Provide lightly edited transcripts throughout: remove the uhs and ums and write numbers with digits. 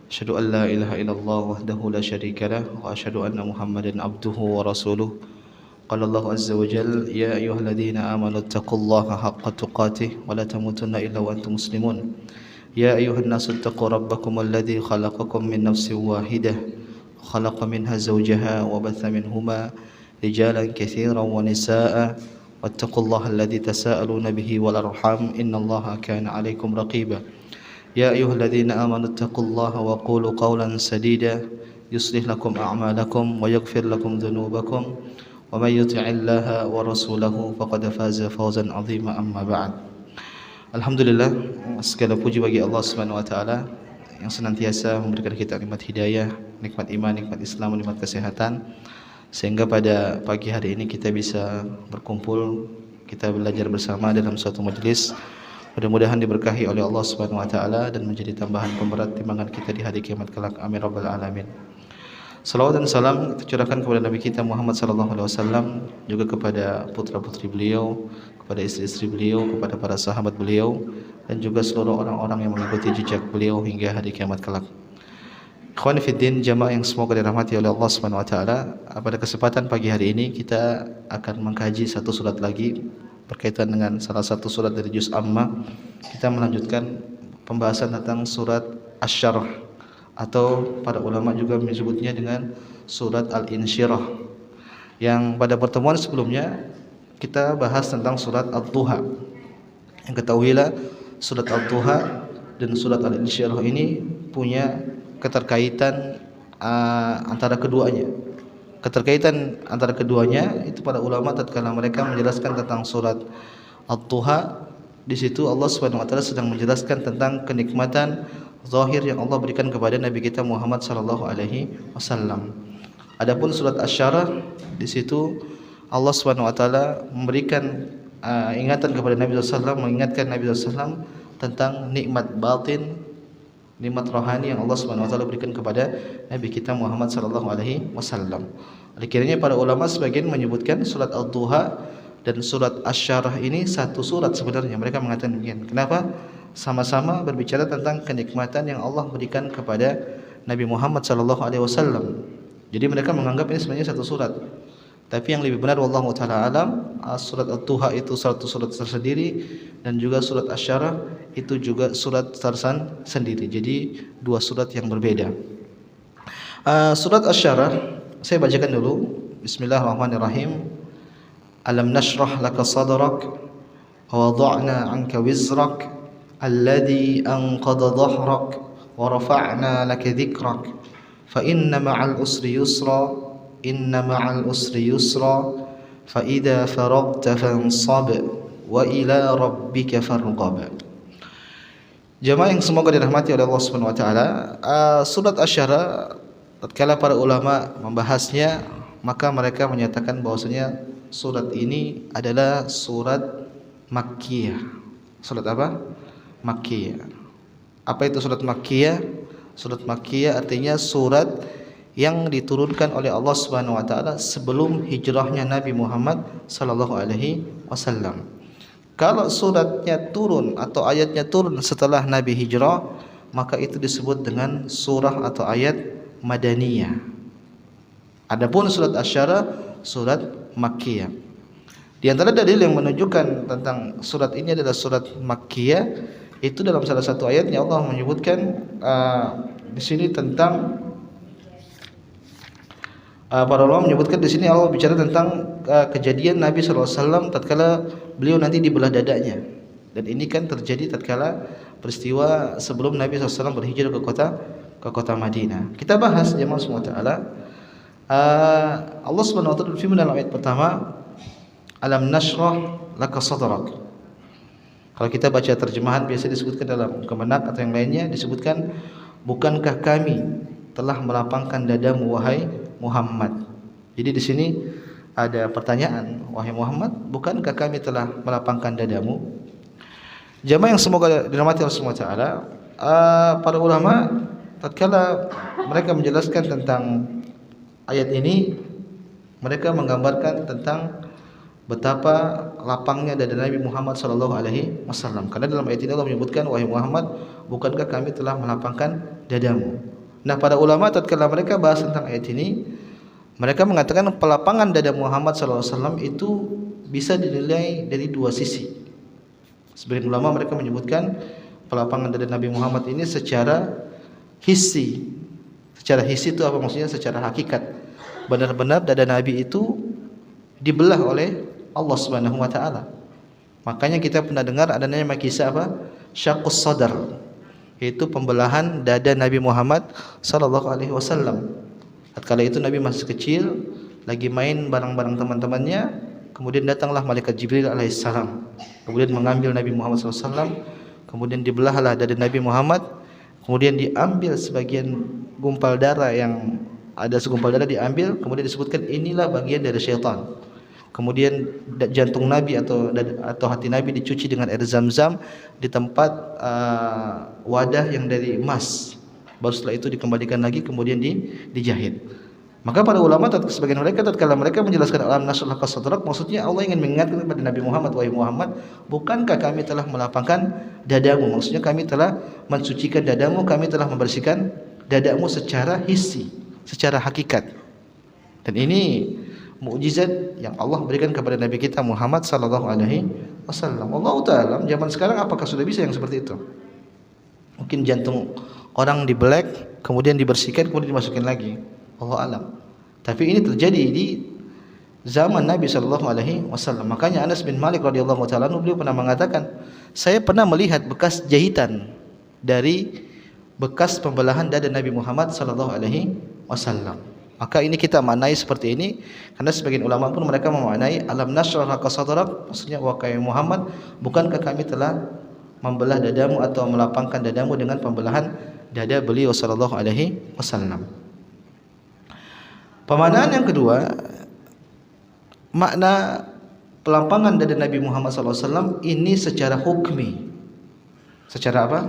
أشهد أن لا إله إلا الله وحده لا شريك له وأشهد أن محمدا عبده ورسوله قال الله عز وجل يا أيها الذين آمنوا اتقوا الله حق تقاته ولا تموتن إلا وأنتم مسلمون يا أيها الناس اتقوا ربكم الذي خلقكم من نفس واحدة خلق منها زوجها وبث منهما رجالا كثيرا ونساء واتقوا الله الذي تساءلون به والأرحام إن الله كان عليكم رقيبا يا أيها الذين آمنوا اتقوا الله وقولوا قولا سديدا يصلح لكم أعمالكم ويغفر لكم ذنوبكم ومن يطع الله ورسوله فقد فاز فوزا عظيما أما بعد. Alhamdulillah, segala puji bagi Allah Subhanahu wa taala yang senantiasa memberikan kita nikmat hidayah, nikmat iman, nikmat Islam, nikmat kesehatan, sehingga pada pagi hari ini kita bisa berkumpul, kita belajar bersama dalam suatu majelis. Mudah-mudahan diberkahi oleh Allah Subhanahu wa taala dan menjadi tambahan pemberat timbangan kita di hari kiamat kelak. Amin rabbal alamin. Salawat dan salam kita curahkan kepada Nabi kita Muhammad sallallahu alaihi wasallam, juga kepada putra-putri beliau, kepada istri-istri beliau, kepada para sahabat beliau, dan juga seluruh orang-orang yang mengikuti jejak beliau hingga hari kiamat kelak. Ikhwani fiddin, jamaah yang semoga dirahmati oleh Allah Subhanahu wa taala, pada kesempatan pagi hari ini kita akan mengkaji satu surat lagi berkaitan dengan salah satu surat dari juz Amma. Kita melanjutkan pembahasan tentang surat Asy-Syarh, atau para ulama juga menyebutnya dengan surat Al-Insyirah, yang pada pertemuan sebelumnya kita bahas tentang surat Ad-Duha. Yang ketahuilah surat Ad-Duha dan surat Al-Insyirah ini punya keterkaitan antara keduanya. Keterkaitan antara keduanya itu para ulama tatkala mereka menjelaskan tentang surat Ad-Duha, di situ Allah Subhanahu wa taala sedang menjelaskan tentang kenikmatan zahir yang Allah berikan kepada Nabi kita Muhammad sallallahu alaihi wasallam. Adapun surat Asy-Syarah, di situ Allah Subhanahu wa taala memberikan ingatan kepada Nabi sallallahu alaihi wasallam, mengingatkan Nabi sallallahu alaihi wasallam tentang nikmat batin, nikmat rohani yang Allah Subhanahu wa taala berikan kepada Nabi kita Muhammad sallallahu alaihi wasallam. Oleh karenanya para ulama sebagian menyebutkan surat Ad-Duha dan surat Asy-Syarah ini satu surat sebenarnya. Mereka mengatakan demikian. Kenapa? Sama-sama berbicara tentang kenikmatan yang Allah berikan kepada Nabi Muhammad sallallahu alaihi wasallam. Jadi mereka menganggap ini sebenarnya satu surat. Tapi yang lebih benar wallahu taala alam, surat Ad-Duha itu satu surat tersendiri, dan juga surat Asy-Syarah itu juga surat tersendiri. Jadi dua surat yang berbeda. Surat Asy-Syarah saya bacakan dulu. Bismillahirrahmanirrahim. Alam nashrah laka sadrak wa wada'na 'anka wizrak alladhi anqadha dhahrak wa rafa'na laka dhikrak fa inna ma'al usri yusra inna ma'al usri yusra fa idza faragta fansab wa ila rabbika farghab. Jamaah yang semoga dirahmati oleh Allah Subhanahu wa taala, surat Asy-Syarah tatkala para ulama membahasnya, maka mereka menyatakan bahwasanya surat ini adalah surat Makkiyah. Surat apa? Makkiyah. Apa itu surat Makkiyah? Surat Makkiyah artinya surat yang diturunkan oleh Allah Subhanahu wa taala sebelum hijrahnya Nabi Muhammad sallallahu alaihi wasallam. Kalau suratnya turun atau ayatnya turun setelah Nabi hijrah, maka itu disebut dengan surah atau ayat Madaniyah. Adapun surat Asy-Syarah surat Makkiyah. Di antara dalil yang menunjukkan tentang surat ini adalah surat Makkiyah, itu dalam salah satu ayatnya Allah menyebutkan di sini tentang para ulama menyebutkan di sini Allah bicara tentang kejadian Nabi SAW tatkala beliau nanti dibelah dadanya. Dan ini kan terjadi tatkala peristiwa sebelum Nabi SAW berhijrah ke kota Madinah. Kita bahas jemaah semua taala. Allah Subhanahu wa taala berfirman dalam ayat pertama, Alam nashrah laka sadrak. Kalau kita baca terjemahan biasa disebutkan dalam Kemenak atau yang lainnya disebutkan, bukankah kami telah melapangkan dadamu wahai Muhammad. Jadi di sini ada pertanyaan, wahai Muhammad, bukankah kami telah melapangkan dadamu? Jamaah yang semoga dirahmati Allah Subhanahu wa taala, para ulama tatkala mereka menjelaskan tentang ayat ini, mereka menggambarkan tentang betapa lapangnya dada Nabi Muhammad sallallahu alaihi wasallam. Karena dalam ayat ini Allah menyebutkan, wahai Muhammad, bukankah kami telah melapangkan dadamu? Nah, para ulama tatkala mereka bahas tentang ayat ini, mereka mengatakan pelapangan dada Muhammad SAW itu bisa dinilai dari dua sisi. Sebagian ulama mereka menyebutkan pelapangan dada Nabi Muhammad ini secara hissi. Secara hissi itu apa maksudnya? Secara hakikat. Benar-benar dada Nabi itu dibelah oleh Allah Subhanahu wa taala. Makanya kita pernah dengar adanya kisah apa? Syaqqus sadar, yaitu pembelahan dada Nabi Muhammad sallallahu alaihi wasallam. Tatkala itu Nabi masih kecil, lagi main bareng-bareng teman-temannya, kemudian datanglah malaikat Jibril alaihissalam, kemudian mengambil Nabi Muhammad SAW, kemudian dibelahlah dada Nabi Muhammad, kemudian diambil sebagian gumpal darah, yang ada segumpal darah diambil, kemudian disebutkan inilah bagian dari syaitan. Kemudian jantung Nabi atau hati Nabi dicuci dengan air zam-zam di tempat wadah yang dari emas. Baru setelah itu dikembalikan lagi, kemudian dijahit. Maka para ulama sebagian mereka tatkala mereka menjelaskan alam nasrah sadrak, maksudnya Allah ingin mengingatkan kepada Nabi Muhammad, wahai Muhammad, bukankah kami telah melapangkan dadamu? Maksudnya kami telah mensucikan dadamu, kami telah membersihkan dadamu secara hissi, secara hakikat. Dan ini mukjizat yang Allah berikan kepada Nabi kita Muhammad sallallahu alaihi wasallam. Wallahu taala, zaman sekarang apakah sudah bisa yang seperti itu? Mungkin jantung orang dibelek, kemudian dibersihkan, kemudian dimasukin lagi. Allah alam. Tapi ini terjadi di zaman Nabi sallallahu alaihi wasallam. Makanya Anas bin Malik radhiyallahu taala beliau pernah mengatakan, saya pernah melihat bekas jahitan dari bekas pembelahan dada Nabi Muhammad sallallahu alaihi wasallam. Maka ini kita maknai seperti ini, karena sebagian ulama pun mereka memaknai alam nasrah laka sadrak, maksudnya wahai Muhammad, bukankah kami telah membelah dadamu atau melapangkan dadamu dengan pembelahan dada beliau sallallahu alaihi wasallam. Pemaknaan yang kedua, makna pelapangan dada Nabi Muhammad SAW ini secara hukmi. Secara apa?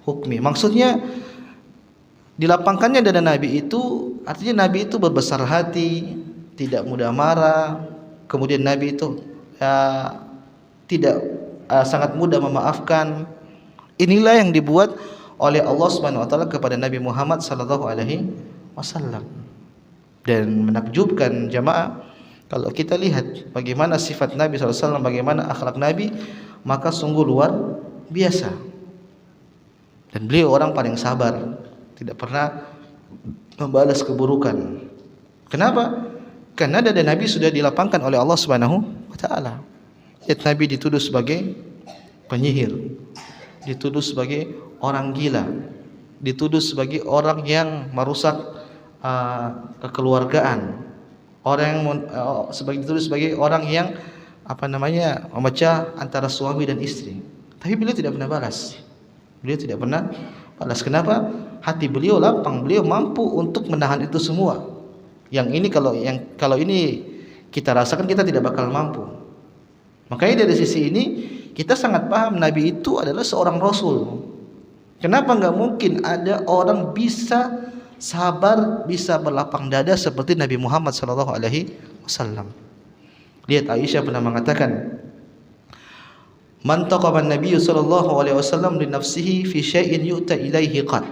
Hukmi. Maksudnya dilapangkannya dada Nabi itu artinya Nabi itu berbesar hati, tidak mudah marah, kemudian Nabi itu tidak sangat mudah memaafkan. Inilah yang dibuat oleh Allah Subhanahu wa taala kepada Nabi Muhammad sallallahu alaihi wasallam. Dan menakjubkan jamaah, kalau kita lihat bagaimana sifat Nabi SAW, bagaimana akhlak Nabi, maka sungguh luar biasa. Dan beliau orang paling sabar, tidak pernah membalas keburukan. Kenapa? Karena dada Nabi sudah dilapangkan oleh Allah Subhanahu wa taala. Nabi dituduh sebagai penyihir, dituduh sebagai orang gila, dituduh sebagai orang yang merusak kekeluargaan, orang yang dituduh sebagai orang yang memecah antara suami dan istri. Tapi beliau tidak pernah balas. Beliau tidak pernah balas. Kenapa? Hati beliau lapang, beliau mampu untuk menahan itu semua. Yang ini kalau ini kita rasakan, kita tidak bakal mampu. Makanya dari sisi ini kita sangat paham Nabi itu adalah seorang Rasul. Kenapa enggak mungkin ada orang bisa sabar, bisa berlapang dada seperti Nabi Muhammad sallallahu alaihi wasallam. Lihat Aisyah pernah mengatakan, "Man taqaba an-nabiy sallallahu alaihi wasallam li nafsihi fi syai'in yu'ta ilaihi qad."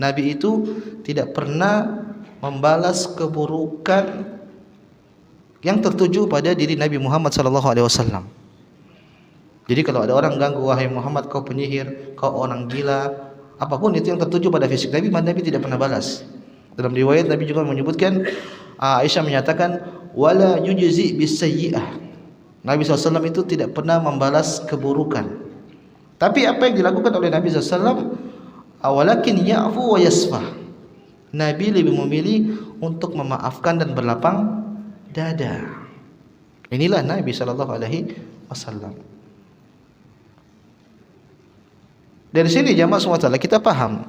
Nabi itu tidak pernah membalas keburukan yang tertuju pada diri Nabi Muhammad sallallahu alaihi wasallam. Jadi kalau ada orang ganggu, wahai Muhammad kau penyihir, kau orang gila, apapun itu yang tertuju pada fisik Nabi, Nabi tidak pernah balas. Dalam riwayat Nabi juga menyebutkan, Aisyah menyatakan, wala yujzi bisayyi'ah. Nabi SAW itu tidak pernah membalas keburukan. Tapi apa yang dilakukan oleh Nabi SAW, walakin ya'fu wa yasfah. Nabi lebih memilih untuk memaafkan dan berlapang dada. Inilah Nabi SAW. Dari sini jamaah semua kita paham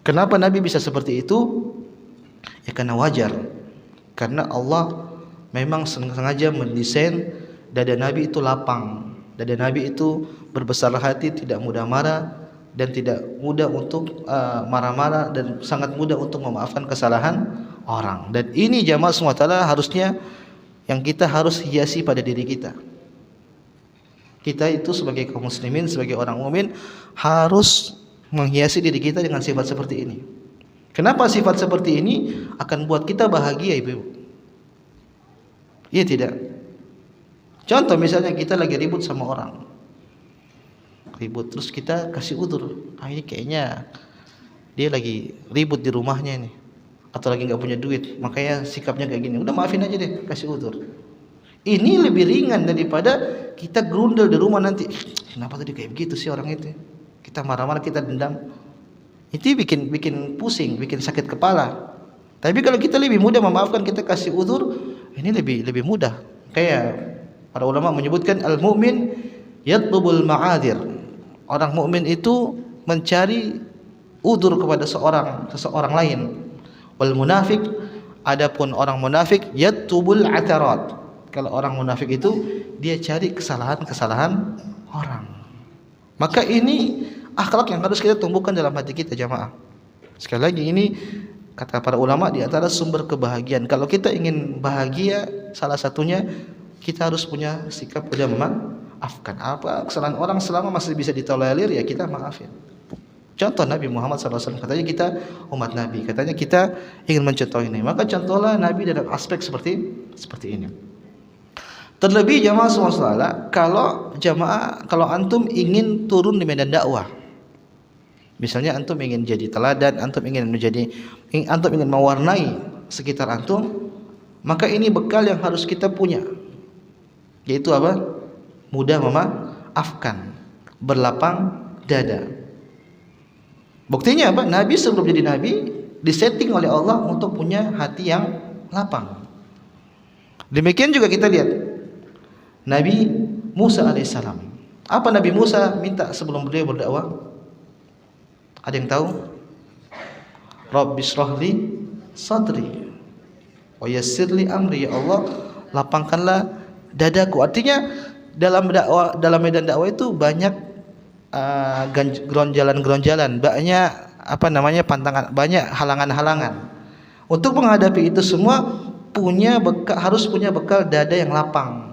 kenapa Nabi bisa seperti itu. Ya karena wajar, karena Allah memang sengaja mendesain dada Nabi itu lapang, dada Nabi itu berbesar hati, tidak mudah marah dan tidak mudah untuk marah-marah, dan sangat mudah untuk memaafkan kesalahan orang. Dan ini jamaah semua harusnya yang kita harus hiasi pada diri kita. Kita itu sebagai kaum muslimin, sebagai orang mukmin, harus menghiasi diri kita dengan sifat seperti ini. Kenapa sifat seperti ini akan buat kita bahagia, ibu-ibu? Iya tidak? Contoh misalnya kita lagi ribut sama orang, ribut terus kita kasih udur, ini kayaknya dia lagi ribut di rumahnya ini, atau lagi nggak punya duit, makanya sikapnya kayak gini. Udah maafin aja deh, kasih udur. Ini lebih ringan daripada kita grundel di rumah nanti. Kenapa tadi kayak begitu sih orang itu? Kita marah-marah, kita dendam. Itu bikin pusing, bikin sakit kepala. Tapi kalau kita lebih mudah memaafkan, kita kasih udur, ini lebih mudah. Kayak para ulama menyebutkan al-mu'min yatlubul ma'adir. Orang mukmin itu mencari udur kepada seseorang lain. Wal munafik, adapun orang munafik yatubul atarat. Kalau orang munafik itu dia cari kesalahan orang. Maka ini akhlak yang harus kita tumbuhkan dalam hati kita, jamaah. Sekali lagi, ini kata para ulama di antara sumber kebahagiaan. Kalau kita ingin bahagia, salah satunya kita harus punya sikap mudah memaafkan. Apa kesalahan orang selama masih bisa ditolerir, ya kita maafin. Contoh Nabi Muhammad SAW, katanya kita umat Nabi, katanya kita ingin mencontoh ini, maka contohlah Nabi dalam aspek seperti ini. Terlebih jamaah semua, kalau antum ingin turun di medan dakwah, misalnya antum ingin jadi teladan, antum ingin mewarnai sekitar antum, maka ini bekal yang harus kita punya, yaitu apa? Mudah memaafkan, berlapang dada. Buktinya apa? Nabi sebelum jadi nabi disetting oleh Allah untuk punya hati yang lapang. Demikian juga kita lihat Nabi Musa alaihissalam. Apa Nabi Musa minta sebelum beliau berdakwah? Ada yang tahu? Rabbi shrahli sadri wa yassirli amri. Ya Allah, lapangkanlah dadaku. Artinya dalam medan dakwah itu banyak geronjalan, banyak pantangan, banyak halangan-halangan. Untuk menghadapi itu semua harus punya bekal dada yang lapang.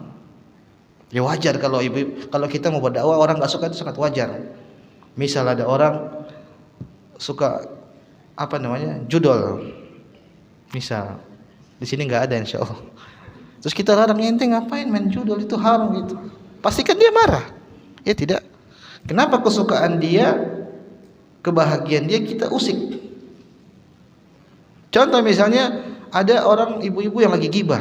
Ya wajar kalau kita mau berdakwah orang nggak suka, itu sangat wajar. Misal ada orang suka judol, misal di sini nggak ada insyaallah. Terus kita larang, ente ngapain main judol, itu haram gitu. Pastikan dia marah. Ya tidak. Kenapa kesukaan dia, kebahagiaan dia kita usik? Contoh misalnya ada orang ibu-ibu yang lagi gibah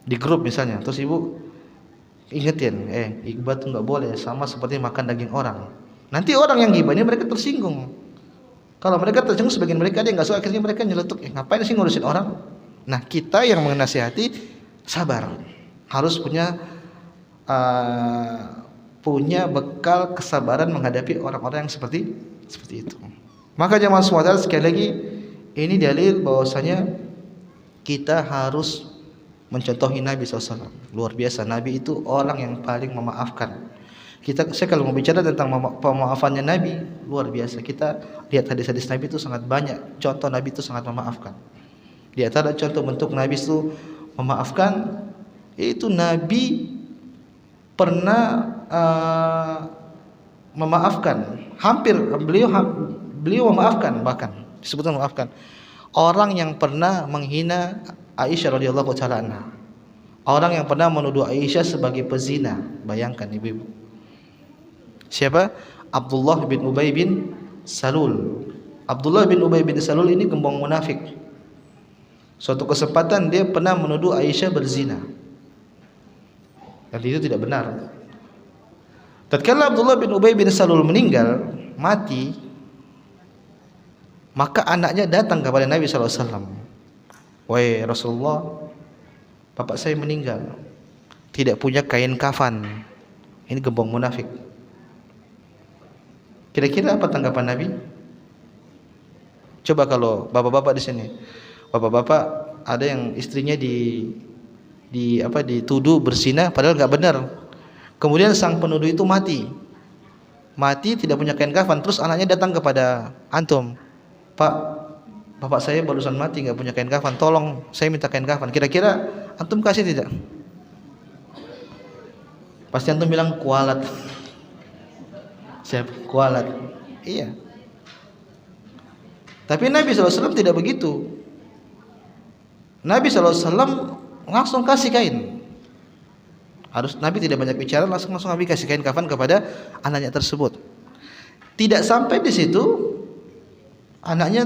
di grup misalnya, terus ibu ingetin, gibah tuh nggak boleh, sama seperti makan daging orang. Nanti orang yang gibah ini mereka tersinggung. Kalau mereka tersinggung, sebagian mereka ada yang nggak suka, akhirnya mereka nyeletuk, ngapain sih ngurusin orang? Nah, kita yang menasihati sabar, harus punya bekal kesabaran menghadapi orang-orang yang seperti itu. Maka jemaah semua, sekali lagi ini dalil bahwasanya kita harus mencontohi Nabi SAW. Luar biasa, Nabi itu orang yang paling memaafkan. Saya kalau mau bicara tentang pemaafannya Nabi, luar biasa. Kita lihat hadis-hadis Nabi itu sangat banyak. Contoh Nabi itu sangat memaafkan. Di antara contoh bentuk Nabi itu memaafkan, yaitu Nabi pernah memaafkan, beliau memaafkan, bahkan disebutkan memaafkan orang yang pernah menghina Aisyah radhiyallahu taala anha. Orang yang pernah menuduh Aisyah sebagai pezina. Bayangkan ibu-ibu. Siapa? Abdullah bin Ubay bin Salul. Abdullah bin Ubay bin Salul ini gembong munafik. Suatu kesempatan dia pernah menuduh Aisyah berzina. Dan itu tidak benar. Tatkala Abdullah bin Ubay bin Salul meninggal, mati, maka anaknya datang kepada Nabi SAW. Wahai Rasulullah, bapak saya meninggal, tidak punya kain kafan. Ini gembong munafik. Kira-kira apa tanggapan Nabi? Coba kalau bapak-bapak di sini, bapak-bapak ada yang istrinya dituduh berzina padahal nggak benar. Kemudian sang penuduh itu mati tidak punya kain kafan. Terus anaknya datang kepada antum, Pak, bapak saya barusan mati nggak punya kain kafan, tolong saya minta kain kafan. Kira-kira antum kasih tidak? Pasti antum bilang kualat. Siap, kualat. Iya. Tapi Nabi SAW tidak begitu. Nabi SAW langsung kasih kain. Nabi tidak banyak bicara, langsung Nabi kasih kain kafan kepada anaknya tersebut. Tidak sampai di situ, anaknya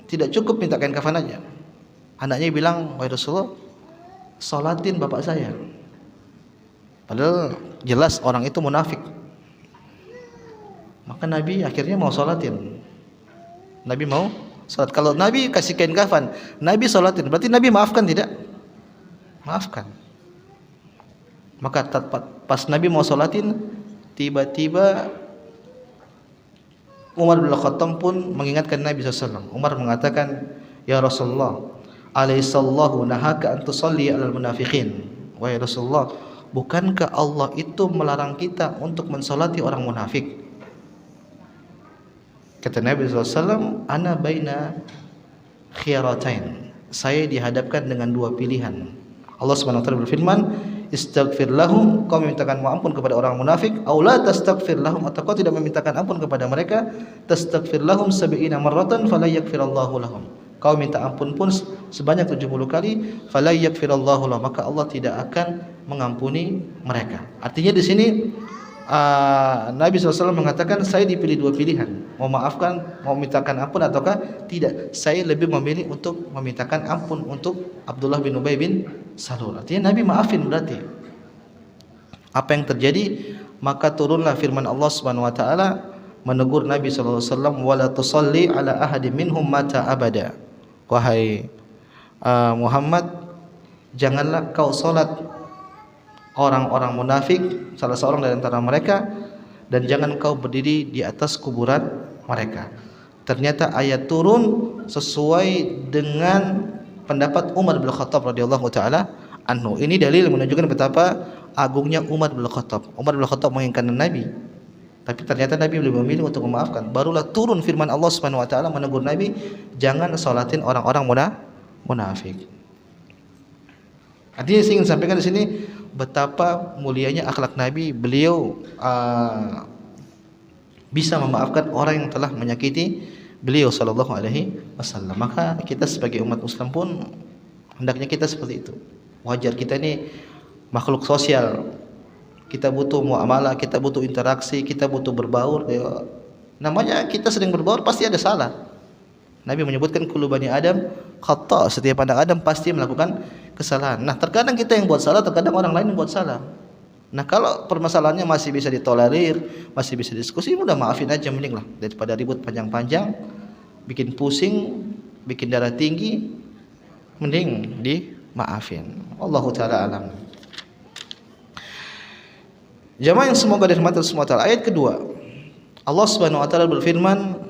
tidak cukup minta kain kafan aja. Anaknya bilang, wahai Rasulullah, sholatin bapak saya. Padahal jelas orang itu munafik. Maka Nabi akhirnya mau sholatin. Nabi mau sholat. Kalau Nabi kasih kain kafan, Nabi sholatin, berarti Nabi maafkan tidak? Maafkan. Maka pas Nabi mau sholatin, tiba-tiba Umar bin Khattab pun mengingatkan Nabi SAW. Umar mengatakan, ya Rasulullah, alaihissallahu nahaka an tusalli alal munafiqin. Wahai Rasulullah, bukankah Allah itu melarang kita untuk mensolati orang munafik? Kata Nabi SAW, ana baina khiyaratain. Saya dihadapkan dengan dua pilihan. Allah Subhanahu wa taala berfirman, istaghfir lahum, kau memintakan ampun kepada orang munafik, aw la tastaghfir lahum, atau kau tidak memintakan ampun kepada mereka, tastaghfir lahum 70 marratan fala yaghfirallahu lahum. Kau minta ampun pun sebanyak 70 kali, fala yaghfirallahu lahum, maka Allah tidak akan mengampuni mereka. Artinya di sini Nabi SAW mengatakan, saya dipilih dua pilihan, mau maafkan, mau mintakan ampun ataukah tidak. Saya lebih memilih untuk memintakan ampun untuk Abdullah bin Ubay bin Salul. Artinya Nabi maafin berarti. Apa yang terjadi? Maka turunlah firman Allah Subhanahu wa taala menegur Nabi SAW, wala tusalli ala ahadin minhum mata abada. Wahai Muhammad, janganlah kau salat orang-orang munafik, salah seorang dari antara mereka, dan jangan kau berdiri di atas kuburan mereka. Ternyata ayat turun sesuai dengan pendapat Umar bin Khattab radhiyallahu taala anhu. Ini dalil menunjukkan betapa agungnya Umar bin Khattab. Umar bin Khattab menginginkan Nabi, tapi ternyata Nabi lebih memilih untuk memaafkan. Barulah turun firman Allah Subhanahu wa taala menegur Nabi, jangan salatin orang-orang munafik. Artinya saya ingin sampaikan di sini betapa mulianya akhlak Nabi. Beliau bisa memaafkan orang yang telah menyakiti beliau sallallahu alaihi wasallam. Maka kita sebagai umat Muslim pun hendaknya kita seperti itu. Wajar, kita ini makhluk sosial. Kita butuh muamalah, kita butuh interaksi, kita butuh berbaur. Namanya kita sering berbaur pasti ada salah. Nabi menyebutkan kullu bani Adam khata', setiap anak Adam pasti melakukan kesalahan. Nah, terkadang kita yang buat salah, terkadang orang lain yang buat salah. Nah, kalau permasalahannya masih bisa ditolerir, masih bisa diskusi, udah maafin aja mending lah, daripada ribut panjang-panjang, bikin pusing, bikin darah tinggi, mending dimaafin. Wallahu taala alam. Jamaah yang semoga dirahmati Allah Subhanahu wa taala. Ayat kedua, Allah Subhanahu wa taala berfirman,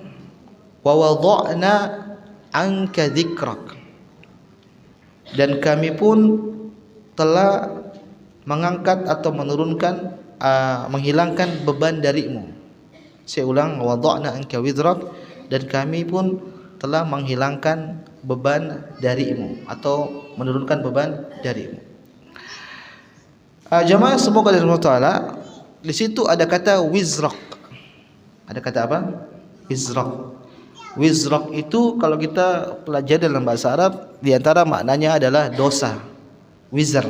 wa wada'na anka dzikrak, dan kami pun telah mengangkat atau menurunkan, menghilangkan beban darimu. Saya ulang, wa wada'na anka wizrak, dan kami pun telah menghilangkan beban darimu atau menurunkan beban darimu. Jamaah semoga Allah taala, di situ ada kata wizrak. Ada kata apa? Wizrak. Wizrak itu kalau kita pelajari dalam bahasa Arab, di antara maknanya adalah dosa. Wizr.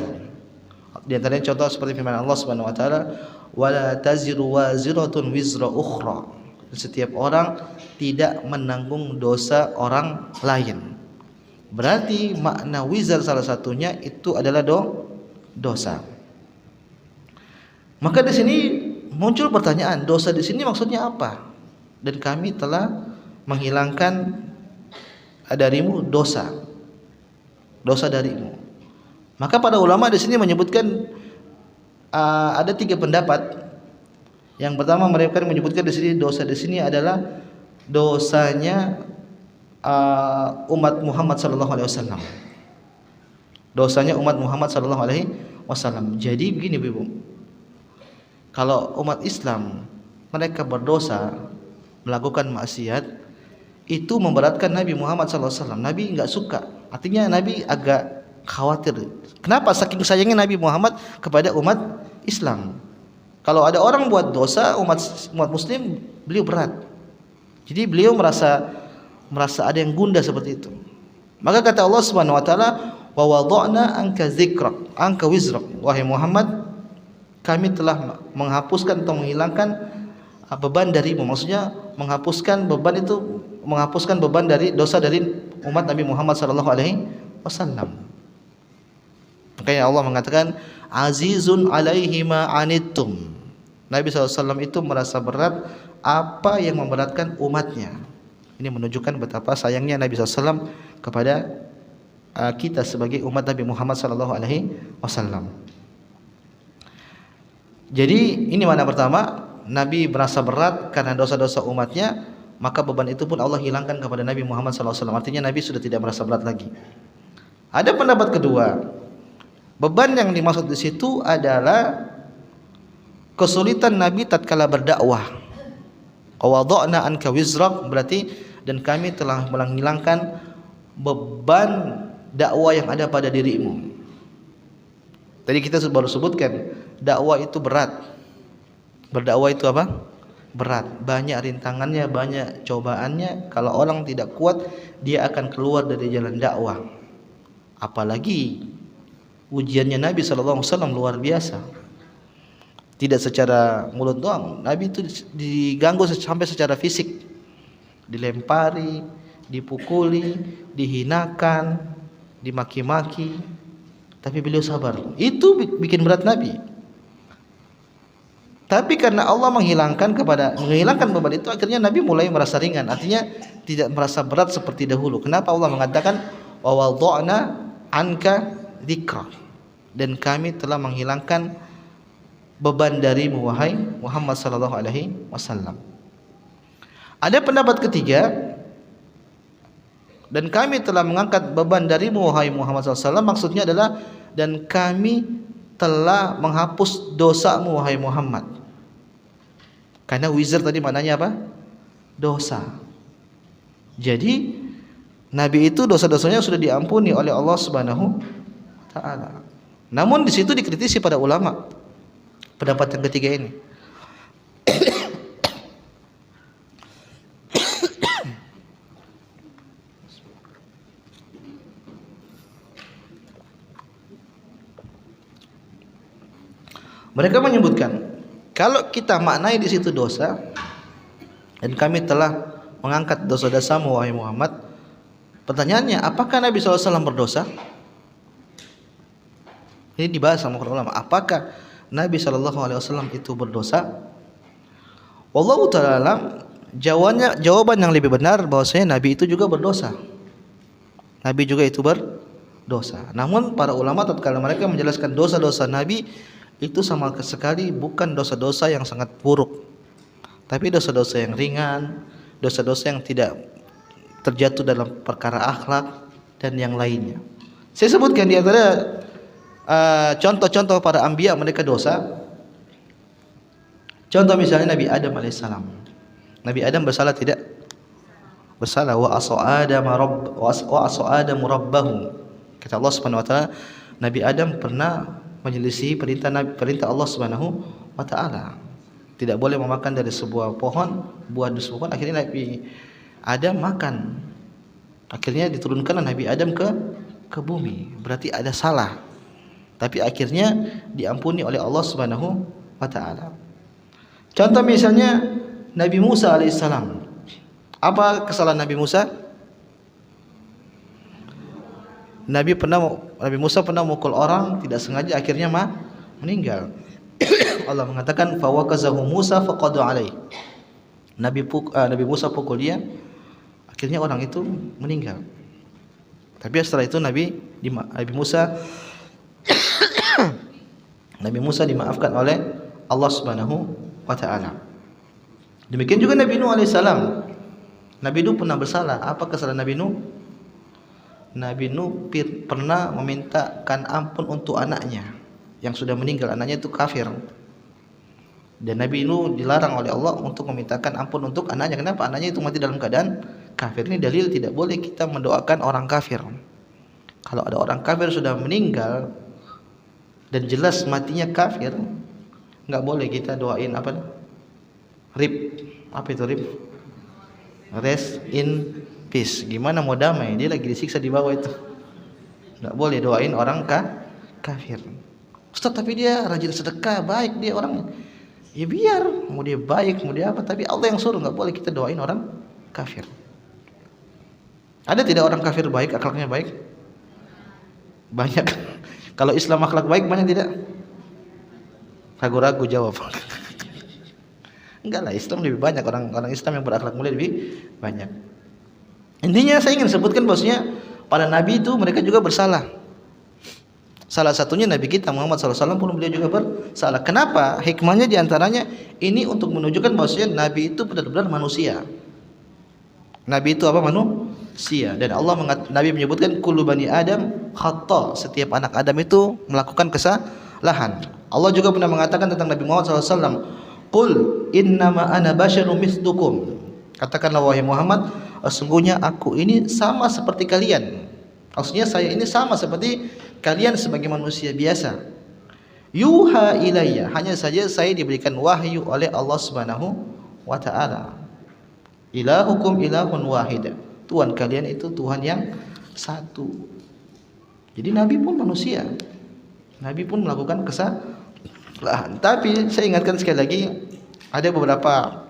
Di antaranya contoh seperti firman Allah Subhanahu wa taala, wala taziru waziratun wizra ukhra. Setiap orang tidak menanggung dosa orang lain. Berarti makna wizr salah satunya itu adalah dosa. Maka di sini muncul pertanyaan, dosa di sini maksudnya apa? Dan kami telah menghilangkan darimu dosa darimu. Maka para ulama di sini menyebutkan ada tiga pendapat. Yang pertama, mereka menyebutkan di sini dosa di sini adalah dosanya umat Muhammad sallallahu alaihi wasallam. Dosanya umat Muhammad sallallahu alaihi wasallam. Jadi begini Ibu, kalau umat Islam mereka berdosa, melakukan maksiat, itu memberatkan Nabi Muhammad SAW. Nabi enggak suka. Artinya Nabi agak khawatir. Kenapa? Saking sayangnya Nabi Muhammad kepada umat Islam. Kalau ada orang buat dosa umat Muslim, beliau berat. Jadi beliau merasa merasa ada yang gundah seperti itu. Maka kata Allah Subhanahu wa taala, "Wa wada'na anka dzikrak, anka wizrak." Wahai Muhammad, kami telah menghapuskan atau menghilangkan beban darimu. Maksudnya menghapuskan beban itu, menghapuskan beban dari dosa dari umat Nabi Muhammad sallallahu alaihi wasallam. Makanya Allah mengatakan azizun alaihi ma anittum. Nabi SAW itu merasa berat apa yang memberatkan umatnya. Ini menunjukkan betapa sayangnya Nabi SAW kepada kita sebagai umat Nabi Muhammad SAW. Jadi ini makna pertama, Nabi merasa berat karena dosa-dosa umatnya, maka beban itu pun Allah hilangkan kepada Nabi Muhammad SAW. Artinya Nabi sudah tidak merasa berat lagi. Ada pendapat kedua, beban yang dimaksud di situ adalah kesulitan Nabi tatkala berdakwah. Qawadana anka wizrak, berarti dan kami telah menghilangkan beban dakwah yang ada pada dirimu. Tadi kita baru sebutkan dakwah itu berat. Berdakwah itu apa? Berat, banyak rintangannya, banyak cobaannya. Kalau orang tidak kuat, dia akan keluar dari jalan dakwah. Apalagi ujiannya Nabi SAW luar biasa. Tidak secara mulut doang, Nabi itu diganggu sampai secara fisik, dilempari, dipukuli, dihinakan, dimaki-maki, tapi beliau sabar. Itu bikin berat Nabi. Tapi karena Allah menghilangkan beban itu, akhirnya Nabi mulai merasa ringan. Artinya tidak merasa berat seperti dahulu. Kenapa Allah mengatakan wa wada'na anka dzikra, dan kami telah menghilangkan beban darimu wahai Muhammad sallallahu alaihi wasallam. Ada pendapat ketiga, dan kami telah mengangkat beban darimu wahai Muhammad sallallahu alaihi wasallam, maksudnya adalah dan kami telah menghapus dosamu wahai Muhammad. Karena wizar tadi maknanya apa? Dosa. Jadi Nabi itu dosa-dosanya sudah diampuni oleh Allah Subhanahu wa taala. Namun di situ dikritisi para ulama pendapat yang ketiga ini. Mereka menyebutkan kalau kita maknai di situ dosa, dan kami telah mengangkat dosa-dosamu wahai Muhammad. Pertanyaannya, apakah Nabi SAW berdosa? Ini dibahas sama para ulama. Apakah Nabi SAW itu berdosa? Wallahu ta'ala alam, jawaban yang lebih benar bahwasanya Nabi itu juga berdosa. Nabi juga itu berdosa. Namun para ulama tatkala mereka menjelaskan dosa-dosa Nabi itu sama sekali bukan dosa-dosa yang sangat buruk, tapi dosa-dosa yang ringan, dosa-dosa yang tidak terjatuh dalam perkara akhlak dan yang lainnya. Saya sebutkan di antara contoh-contoh para anbiya mereka dosa. Contoh misalnya Nabi Adam alaihissalam. Nabi Adam bersalah tidak? Bersalah. Wa asa Adam rabbahu. Kata Allah Subhanahu wa taala, Nabi Adam pernah menyelisih perintah Allah Subhanahu wa taala. Tidak boleh memakan dari sebuah pohon, buah dari sebuah pohon. Akhirnya Nabi Adam makan. Akhirnya diturunkanlah Nabi Adam ke bumi. Berarti ada salah. Tapi akhirnya diampuni oleh Allah Subhanahu wa taala. Contoh misalnya Nabi Musa alaihissalam. Apa kesalahan Nabi Musa? Nabi Musa pernah memukul orang tidak sengaja, akhirnya meninggal. Allah mengatakan fawakazahu Musa faqadu alaihi. Nabi Musa pukul dia, akhirnya orang itu meninggal. Tapi setelah itu Nabi Musa dimaafkan oleh Allah Subhanahu wa taala. Demikian juga Nabi Nuh alaihissalam. Nabi Nuh pernah bersalah. Apa kesalahan Nabi Nuh? Nabi Nuh pernah memintakan ampun untuk anaknya yang sudah meninggal. Anaknya itu kafir, dan Nabi Nuh dilarang oleh Allah untuk memintakan ampun untuk anaknya. Kenapa? Anaknya itu mati dalam keadaan kafir. Ini dalil tidak boleh kita mendoakan orang kafir. Kalau ada orang kafir sudah meninggal dan jelas matinya kafir, nggak boleh kita doain apa? Rib. Apa itu rib? Rest in peace. Gimana mau damai? Dia lagi disiksa di bawah itu. Nggak boleh doain orang kafir. Ustaz, tapi dia rajin sedekah, baik dia orangnya. Ya biar, mau dia baik, mau dia apa, tapi Allah yang suruh, nggak boleh kita doain orang kafir. Ada tidak orang kafir baik, akhlaknya baik? Banyak. Kalau Islam akhlak baik banyak tidak? Ragu-ragu jawab. Enggak lah, Islam lebih banyak, orang Islam yang berakhlak mulia lebih banyak. Intinya saya ingin sebutkan bahwasanya para nabi itu mereka juga bersalah. Salah satunya Nabi kita Muhammad SAW pun beliau juga bersalah. Kenapa? Hikmahnya diantaranya ini untuk menunjukkan bahwasanya Nabi itu benar-benar manusia. Nabi itu apa? Manusia. Dan Nabi menyebutkan kullu bani Adam khata. Setiap anak Adam itu melakukan kesalahan. Allah juga pernah mengatakan tentang Nabi Muhammad SAW, qul innama ana basyarum mithlukum. Katakanlah wahai Muhammad, sesungguhnya aku ini sama seperti kalian. Maksudnya saya ini sama seperti kalian sebagai manusia biasa. Yuha ilayya, hanya saja saya diberikan wahyu oleh Allah Subhanahu wa taala. Ilahukum ilahun wahid. Tuhan kalian itu Tuhan yang satu. Jadi Nabi pun manusia. Nabi pun melakukan kesalahan. Tapi saya ingatkan sekali lagi, ada beberapa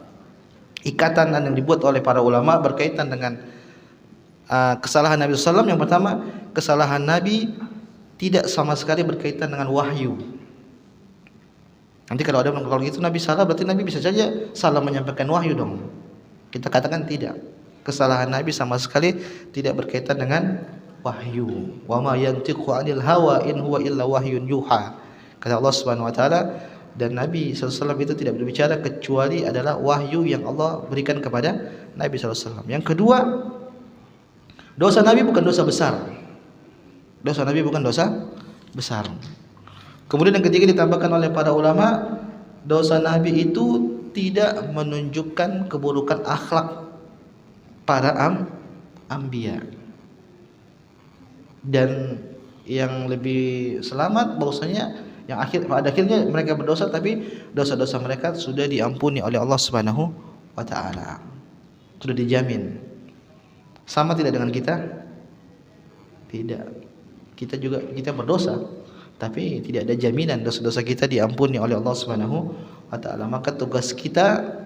ikatan yang dibuat oleh para ulama berkaitan dengan kesalahan Nabi SAW. Yang pertama, kesalahan Nabi tidak sama sekali berkaitan dengan wahyu. Nanti kalau ada yang kalau gitu Nabi salah, berarti Nabi bisa saja salah menyampaikan wahyu dong. Kita katakan tidak. Kesalahan Nabi sama sekali tidak berkaitan dengan wahyu. Wa ma yantiqu 'anil hawa in huwa illa wahyun yuha. Kata Allah Subhanahu wa taala, dan Nabi SAW itu tidak berbicara kecuali adalah wahyu yang Allah berikan kepada Nabi SAW. Yang kedua, dosa Nabi bukan dosa besar. Dosa Nabi bukan dosa besar. Kemudian yang ketiga ditambahkan oleh para ulama, dosa Nabi itu tidak menunjukkan keburukan akhlak para anbiya. Dan yang lebih selamat bahwasanya yang pada akhirnya mereka berdosa, tapi dosa-dosa mereka sudah diampuni oleh Allah Subhanahu wa taala. Sudah dijamin. Sama tidak dengan kita? Tidak. Kita berdosa, tapi tidak ada jaminan dosa-dosa kita diampuni oleh Allah Subhanahu wa taala. Maka tugas kita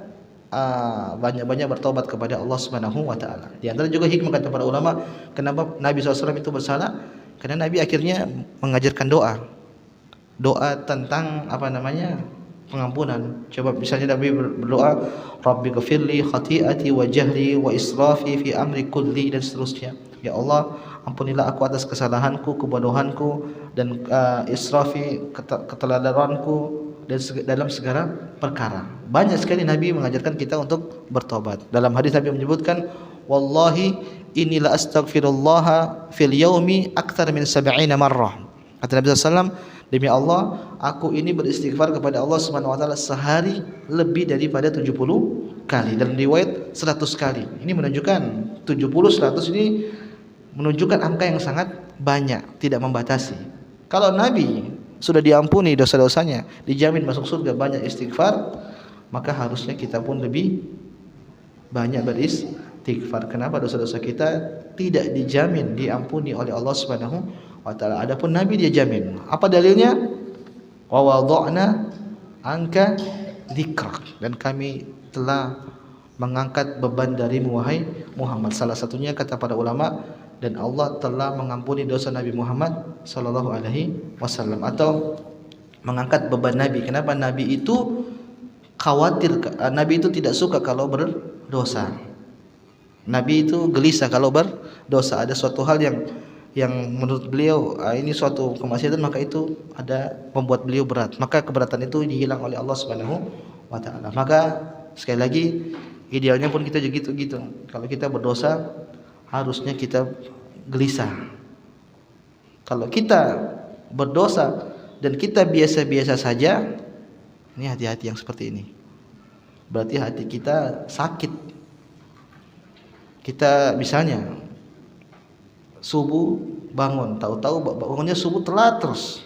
banyak-banyak bertobat kepada Allah Subhanahu wa taala. Di antara juga hikmah kata para ulama, kenapa Nabi SAW itu bersalah? Karena Nabi akhirnya mengajarkan doa tentang pengampunan. Coba misalnya Nabi berdoa, Rabbi ghfirli khati'ati wa jahli wa israfi fi amri kulli, dan seterusnya. Ya Allah, ampunilah aku atas kesalahanku, kebodohanku, dan israfi, keteladaranku, dan dalam segala perkara. Banyak sekali Nabi mengajarkan kita untuk bertobat. Dalam hadis Nabi menyebutkan, wallahi inni la astaghfirullah fil yaumi akthar min 70 marrah. Kata Nabi SAW, demi Allah, aku ini beristighfar kepada Allah Subhanahu wa taala sehari lebih daripada 70 kali. Dalam riwayat 100 kali. Ini menunjukkan 70-100 ini menunjukkan angka yang sangat banyak, tidak membatasi. Kalau Nabi sudah diampuni dosa-dosanya, dijamin masuk surga, banyak istighfar, maka harusnya kita pun lebih banyak beristighfar. Kenapa dosa-dosa kita tidak dijamin diampuni oleh Allah Subhanahu wa taala? Adapun Nabi dia jamin. Apa dalilnya? Wa wada'na anka dzikrak, dan kami telah mengangkat beban darimu wahai Muhammad. Salah satunya kata para ulama, dan Allah telah mengampuni dosa Nabi Muhammad sallallahu alaihi wasallam, atau mengangkat beban Nabi. Kenapa? Nabi itu khawatir, Nabi itu tidak suka kalau berdosa. Nabi itu gelisah kalau berdosa. Ada suatu hal yang menurut beliau ini suatu kemaksiatan, maka itu ada membuat beliau berat. Maka keberatan itu dihilang oleh Allah Subhanahu wa taala. Maka sekali lagi, idealnya pun kita gitu. Kalau kita berdosa, harusnya kita gelisah. Kalau kita berdosa dan kita biasa-biasa saja, ini hati-hati yang seperti ini. Berarti hati kita sakit. Kita misalnya subuh bangun, tahu-tahu bangunnya subuh telat terus,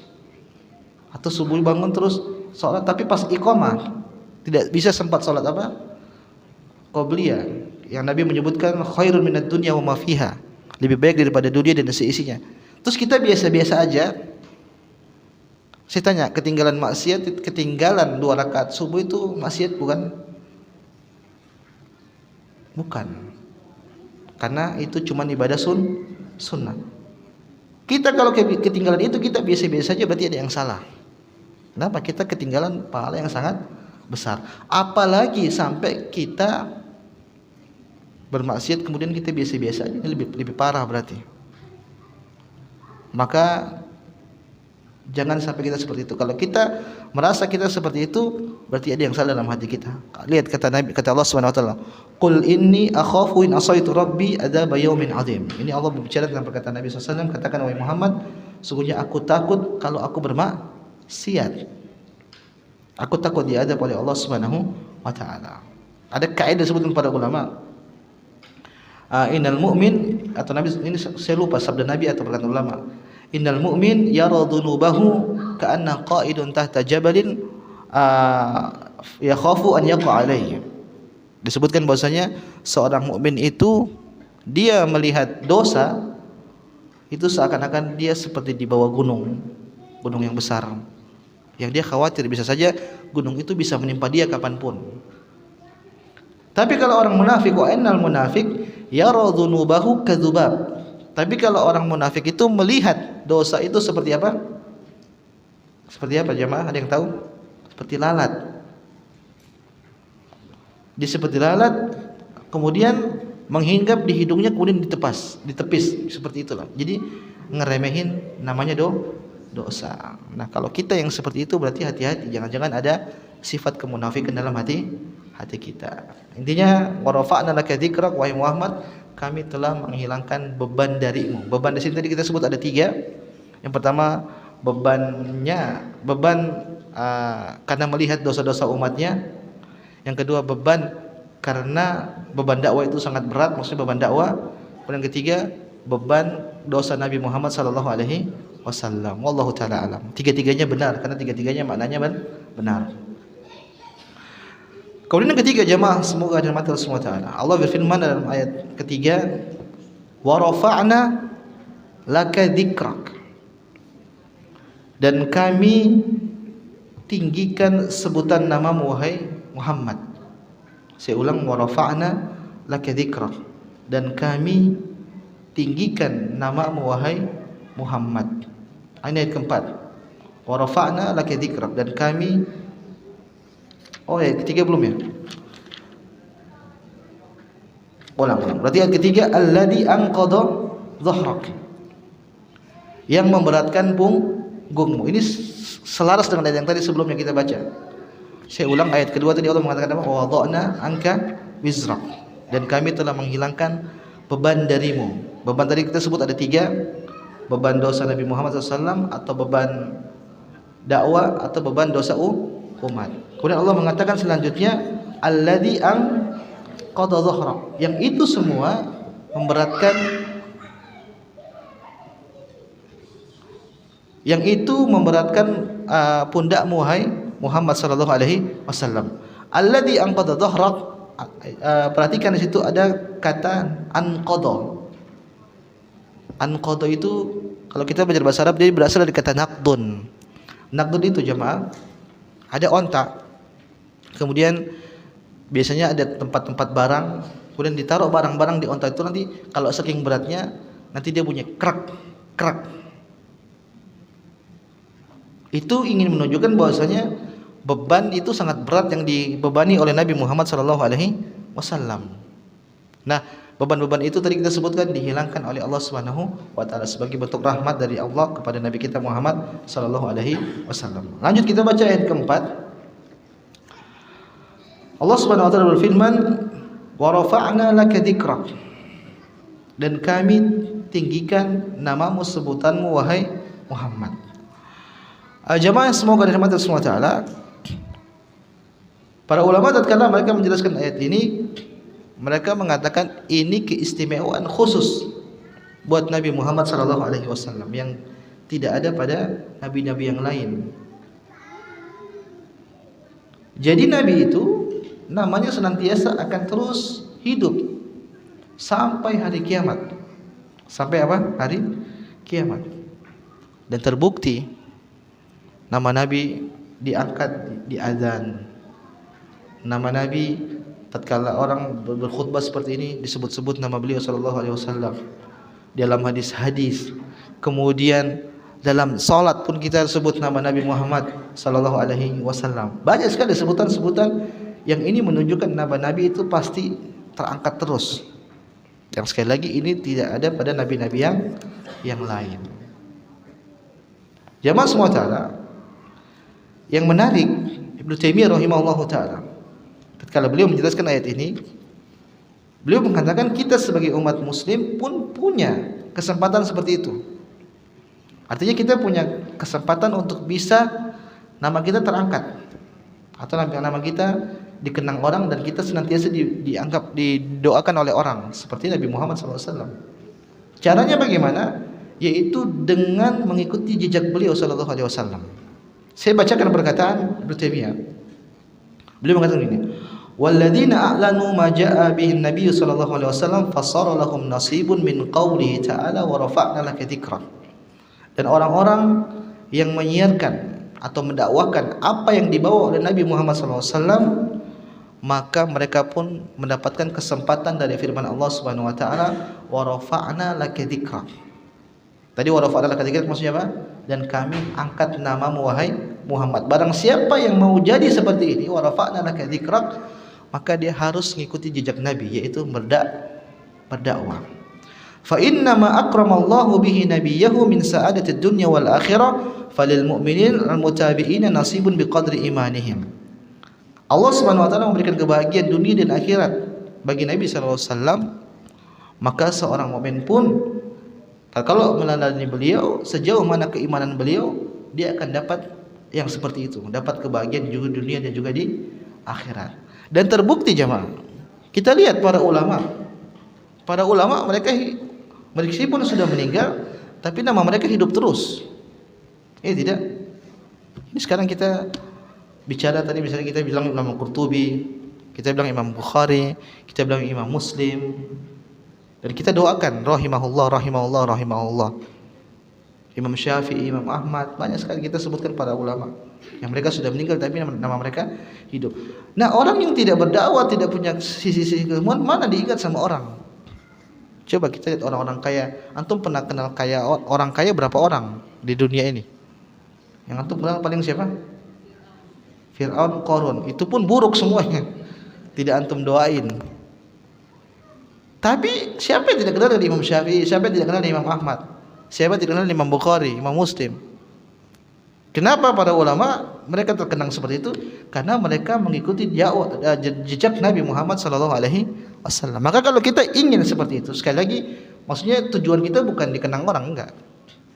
atau subuh bangun terus sholat, tapi pas iqamah tidak bisa sempat sholat qobliyah. yang Nabi menyebutkan khairun minad dunya wa ma fiha, lebih baik daripada dunia dan seisinya. Terus kita biasa-biasa aja. Saya tanya, ketinggalan maksiat, ketinggalan 2 rakaat subuh itu maksiat bukan? Bukan. Karena itu cuma ibadah sunnah. Kita kalau ketinggalan itu kita biasa-biasa aja, berarti ada yang salah. Kenapa? Kita ketinggalan pahala yang sangat besar. Apalagi sampai kita bermaksiat kemudian kita biasa-biasa aja, ini lebih parah berarti. Maka jangan sampai kita seperti itu. Kalau kita merasa kita seperti itu, berarti ada yang salah dalam hati kita. Lihat kata Nabi, kata Allah Subhanahu wa taala, "Qul inni akhafu in asaitu rabbi adzab yaumin adzim." Ini Allah berbicara tentang perkataan Nabi SAW, katakan wahai Muhammad, sungguhnya aku takut kalau aku bermaksiat. Aku takut diadab oleh Allah Subhanahu wa taala. Ada kaidah disebutkan para ulama. Innal mu'min, atau Nabi ini saya lupa sabda Nabi atau perkataan ulama. Innal mu'min yara dhunubahu ka'anna qa'idun tahta jabalin yakhafu an yaqa alaihi. Disebutkan bahwasanya seorang mukmin itu dia melihat dosa itu seakan-akan dia seperti di bawah gunung yang besar. Yang dia khawatir bisa saja gunung itu bisa menimpa dia kapanpun. Tapi kalau orang munafik, wa innal munafik yara dhunubahu kadzubab. Tapi kalau orang munafik itu melihat dosa itu seperti apa? Seperti apa jemaah? Ada yang tahu? Seperti lalat. Dia seperti lalat, kemudian menghinggap di hidungnya, kemudian ditepis seperti itulah. Jadi ngeremehin namanya dosa. Nah, kalau kita yang seperti itu berarti hati-hati, jangan-jangan ada sifat kemunafikan dalam hati kita. Intinya, wa rafa'na laka dzikrak wahai Muhammad, kami telah menghilangkan beban darimu. Beban di sini tadi kita sebut ada 3. Yang pertama beban karena melihat dosa-dosa umatnya. Yang kedua beban karena beban dakwah itu sangat berat, maksudnya beban dakwah. Dan yang ketiga beban dosa Nabi Muhammad sallallahu alaihi wasallam. Wallahu taala alam. Tiga-tiganya benar karena tiga-tiganya maknanya benar. Kemudian yang ketiga jemaah, semoga dirahmati Allah Subhanahu wa taala. Allah berfirman dalam ayat ketiga, "Wa rafa'na laka dzikrak." Dan kami tinggikan sebutan namamu wahai Muhammad. Saya ulang, wa rafa'na laka dzikrak. Dan kami tinggikan namamu wahai Muhammad. Ayat keempat. Wa rafa'na laka dzikrak, dan kami ketiga belum ya? Ulang. Berarti yang ketiga, alladzi anqadha dhahrak, yang memberatkan punggungmu. Ini selaras dengan ayat yang tadi sebelumnya kita baca. Saya ulang, ayat kedua tadi Allah mengatakan apa? Wa wada'na anka wizrak, dan kami telah menghilangkan beban darimu. Beban tadi kita sebut ada 3. Beban dosa Nabi Muhammad SAW, atau beban dakwah, atau beban dosa umat. Kemudian Allah mengatakan selanjutnya, alladzi anqadha dhahrak, yang itu semua memberatkan, pundakmu hai Muhammad sallallahu alaihi wasallam. Alladzi anqadha dhahrak, perhatikan di situ ada kata anqadha. Anqadha itu kalau kita belajar bahasa Arab dia berasal dari kata naqdun. Naqdun itu jemaah, ada onta, kemudian biasanya ada tempat-tempat barang, kemudian ditaruh barang-barang di onta itu, nanti kalau saking beratnya nanti dia bunyi krak. Itu ingin menunjukkan bahwasanya beban itu sangat berat yang dibebani oleh Nabi Muhammad SAW. Nah, beban-beban itu tadi kita sebutkan dihilangkan oleh Allah Subhanahu wa taala sebagai bentuk rahmat dari Allah kepada Nabi kita Muhammad SAW. Lanjut kita baca ayat keempat. Allah Subhanahu wa taala berfirman, "Wa rafa'na laka dzikrak." Dan kami tinggikan namamu, sebutanmu wahai Muhammad. Jemaah semoga dirahmati Allah Subhanahu wa taala. Para ulama tatkala mereka menjelaskan ayat ini, mereka mengatakan ini keistimewaan khusus buat Nabi Muhammad SAW yang tidak ada pada nabi-nabi yang lain. Jadi Nabi itu namanya senantiasa akan terus hidup sampai hari kiamat. Sampai apa? Hari kiamat. Dan terbukti nama Nabi diangkat di azan. Nama Nabi tatkala orang berkhutbah seperti ini disebut-sebut nama beliau sallallahu alaihi wasallam dalam hadis-hadis. Kemudian dalam salat pun kita sebut nama Nabi Muhammad sallallahu alaihi wasallam. Banyak sekali sebutan-sebutan yang ini menunjukkan nama Nabi itu pasti terangkat terus. Yang sekali lagi ini tidak ada pada nabi-nabi yang lain. Jamaah semua taala, yang menarik Ibnu Taimiyah rahimahullahu taala tatkala beliau menjelaskan ayat ini, beliau mengatakan kita sebagai umat muslim pun punya kesempatan seperti itu. Artinya kita punya kesempatan untuk bisa nama kita terangkat atau nama kita dikenang orang dan kita senantiasa dianggap didoakan oleh orang seperti Nabi Muhammad SAW. Caranya bagaimana? Yaitu dengan mengikuti jejak beliau sallallahu alaihi wasallam. Saya bacakan perkataan Ibnu Taimiyah. Beliau mengatakan ini, "Walladzina a'lanu ma jaa'a bihi an-nabiy sallallahu alaihi wasallam fasara lahum nasibun min qawlihi ta'ala wa rafa'na laka dzikra." Dan orang-orang yang menyiarkan atau mendakwakan apa yang dibawa oleh Nabi Muhammad SAW, maka mereka pun mendapatkan kesempatan dari firman Allah Subhanahu wa taala, "Wa rafa'na laka dzikra." Tadi wa rafa'na laka dzikra maksudnya apa? Dan kami angkat namamu wahai Muhammad. Barang siapa yang mau jadi seperti ini, wa rafa'na laka dzikra, maka dia harus mengikuti jejak Nabi, yaitu berdakwah. Fa inna ma akramallahu bihi nabiyahu min sa'adatid dunya wal akhirah falil mu'minin al mutabi'ina nasibun biqadri imanihim. Allah Subhanahu wa taala memberikan kebahagiaan dunia dan akhirat bagi Nabi sallallahu alaihi wasallam, maka seorang mukmin pun kalau meneladani beliau sejauh mana keimanan beliau, dia akan dapat yang seperti itu, dapat kebahagiaan juga di dunia dan juga di akhirat. Dan terbukti jemaah, kita lihat para ulama mereka meskipun sudah meninggal tapi nama mereka hidup terus. Tidak. Ini sekarang kita bicara tadi misalnya kita bilang Imam Qurtubi, kita bilang Imam Bukhari, kita bilang Imam Muslim, dan kita doakan rahimahullah. Imam Syafi'i, Imam Ahmad, banyak sekali kita sebutkan para ulama yang mereka sudah meninggal tapi nama mereka hidup. Nah, orang yang tidak berdakwah, tidak punya sisi-sisi keilmuan, mana diingat sama orang? Coba kita lihat orang-orang kaya. Antum pernah kenal kaya orang kaya berapa orang di dunia ini? Yang antum kenal paling siapa? Fir'aun, Qarun. Itu pun buruk semuanya. Tidak antum doain. Tapi siapa yang tidak kenal dengan Imam Syafi'i? Siapa yang tidak kenal dengan Imam Ahmad? Siapa yang tidak kenal dengan Imam Bukhari, Imam Muslim? Kenapa para ulama mereka terkenang seperti itu? Karena mereka mengikuti jejak Nabi Muhammad sallallahu alaihi wasallam. Maka kalau kita ingin seperti itu, sekali lagi, maksudnya tujuan kita bukan dikenang orang, enggak.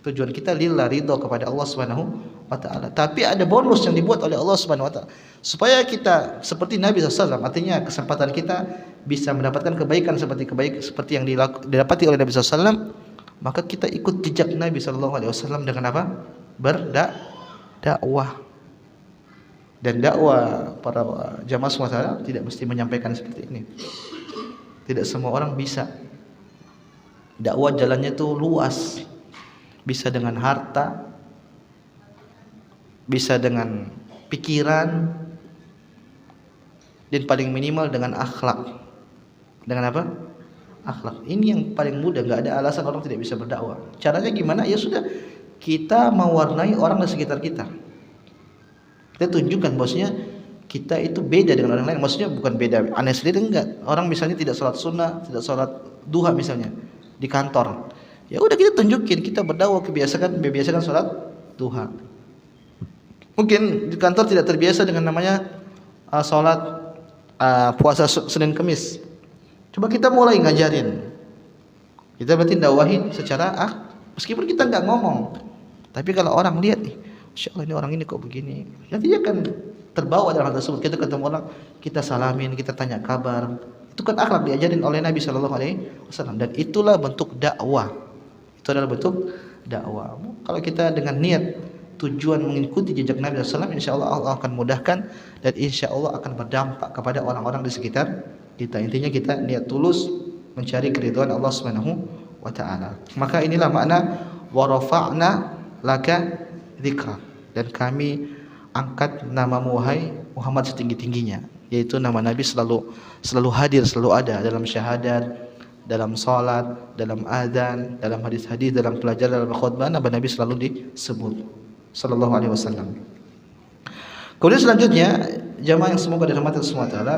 Tujuan kita lillah, ridho kepada Allah Subhanahu wa taala. Tapi ada bonus yang dibuat oleh Allah Subhanahu wa taala supaya kita seperti Nabi SAW. Artinya kesempatan kita bisa mendapatkan kebaikan seperti yang didapati oleh Nabi SAW, maka kita ikut jejak Nabi SAW dengan apa? Berdakwah. Dan dakwah para jamaah semua tidak mesti menyampaikan seperti ini. Tidak semua orang bisa. Dakwah jalannya itu luas. Bisa dengan harta, bisa dengan pikiran, dan paling minimal dengan akhlak. Dengan apa? Akhlak. Ini yang paling mudah, enggak ada alasan orang tidak bisa berdakwah. Caranya gimana? Ya sudah, kita mewarnai orang di sekitar kita. Kita tunjukkan bahwasanya kita itu beda dengan orang lain. Maksudnya bukan beda aneh sendiri, enggak. Orang misalnya tidak sholat sunnah, tidak sholat duha misalnya di kantor. Ya udah kita tunjukin, kita berdakwah, kebiasakan sholat duha. Mungkin di kantor tidak terbiasa dengan namanya sholat puasa Senin Kemis. Coba kita mulai ngajarin. Kita berarti dakwahin secara meskipun kita nggak ngomong, tapi kalau orang lihat nih, Masya Allah ini orang ini kok begini, nanti dia akan terbawa dalam hal tersebut. Kita ketemu orang, kita salamin, kita tanya kabar. Itu kan akhlak diajarin oleh Nabi Shallallahu Alaihi Wasallam, dan itulah bentuk dakwah. Itu adalah bentuk dakwah. Kalau kita dengan niat tujuan mengikuti jejak Nabi SAW, insya Allah akan mudahkan dan insya Allah akan berdampak kepada orang-orang di sekitar kita. Intinya kita niat tulus mencari keridhaan Allah Subhanahu wa taala. Maka inilah makna wa rafa'na laka dzikra, dan kami angkat namamu wahai Muhammad setinggi-tingginya, yaitu nama Nabi selalu hadir, selalu ada dalam syahadat, dalam salat, dalam azan, dalam hadis-hadis, dalam pelajaran, dalam khutbah, nama Nabi selalu disebut sallallahu alaihi wasallam. Kemudian selanjutnya, jamaah yang semoga dirahmati Allah Subhanahu wa taala,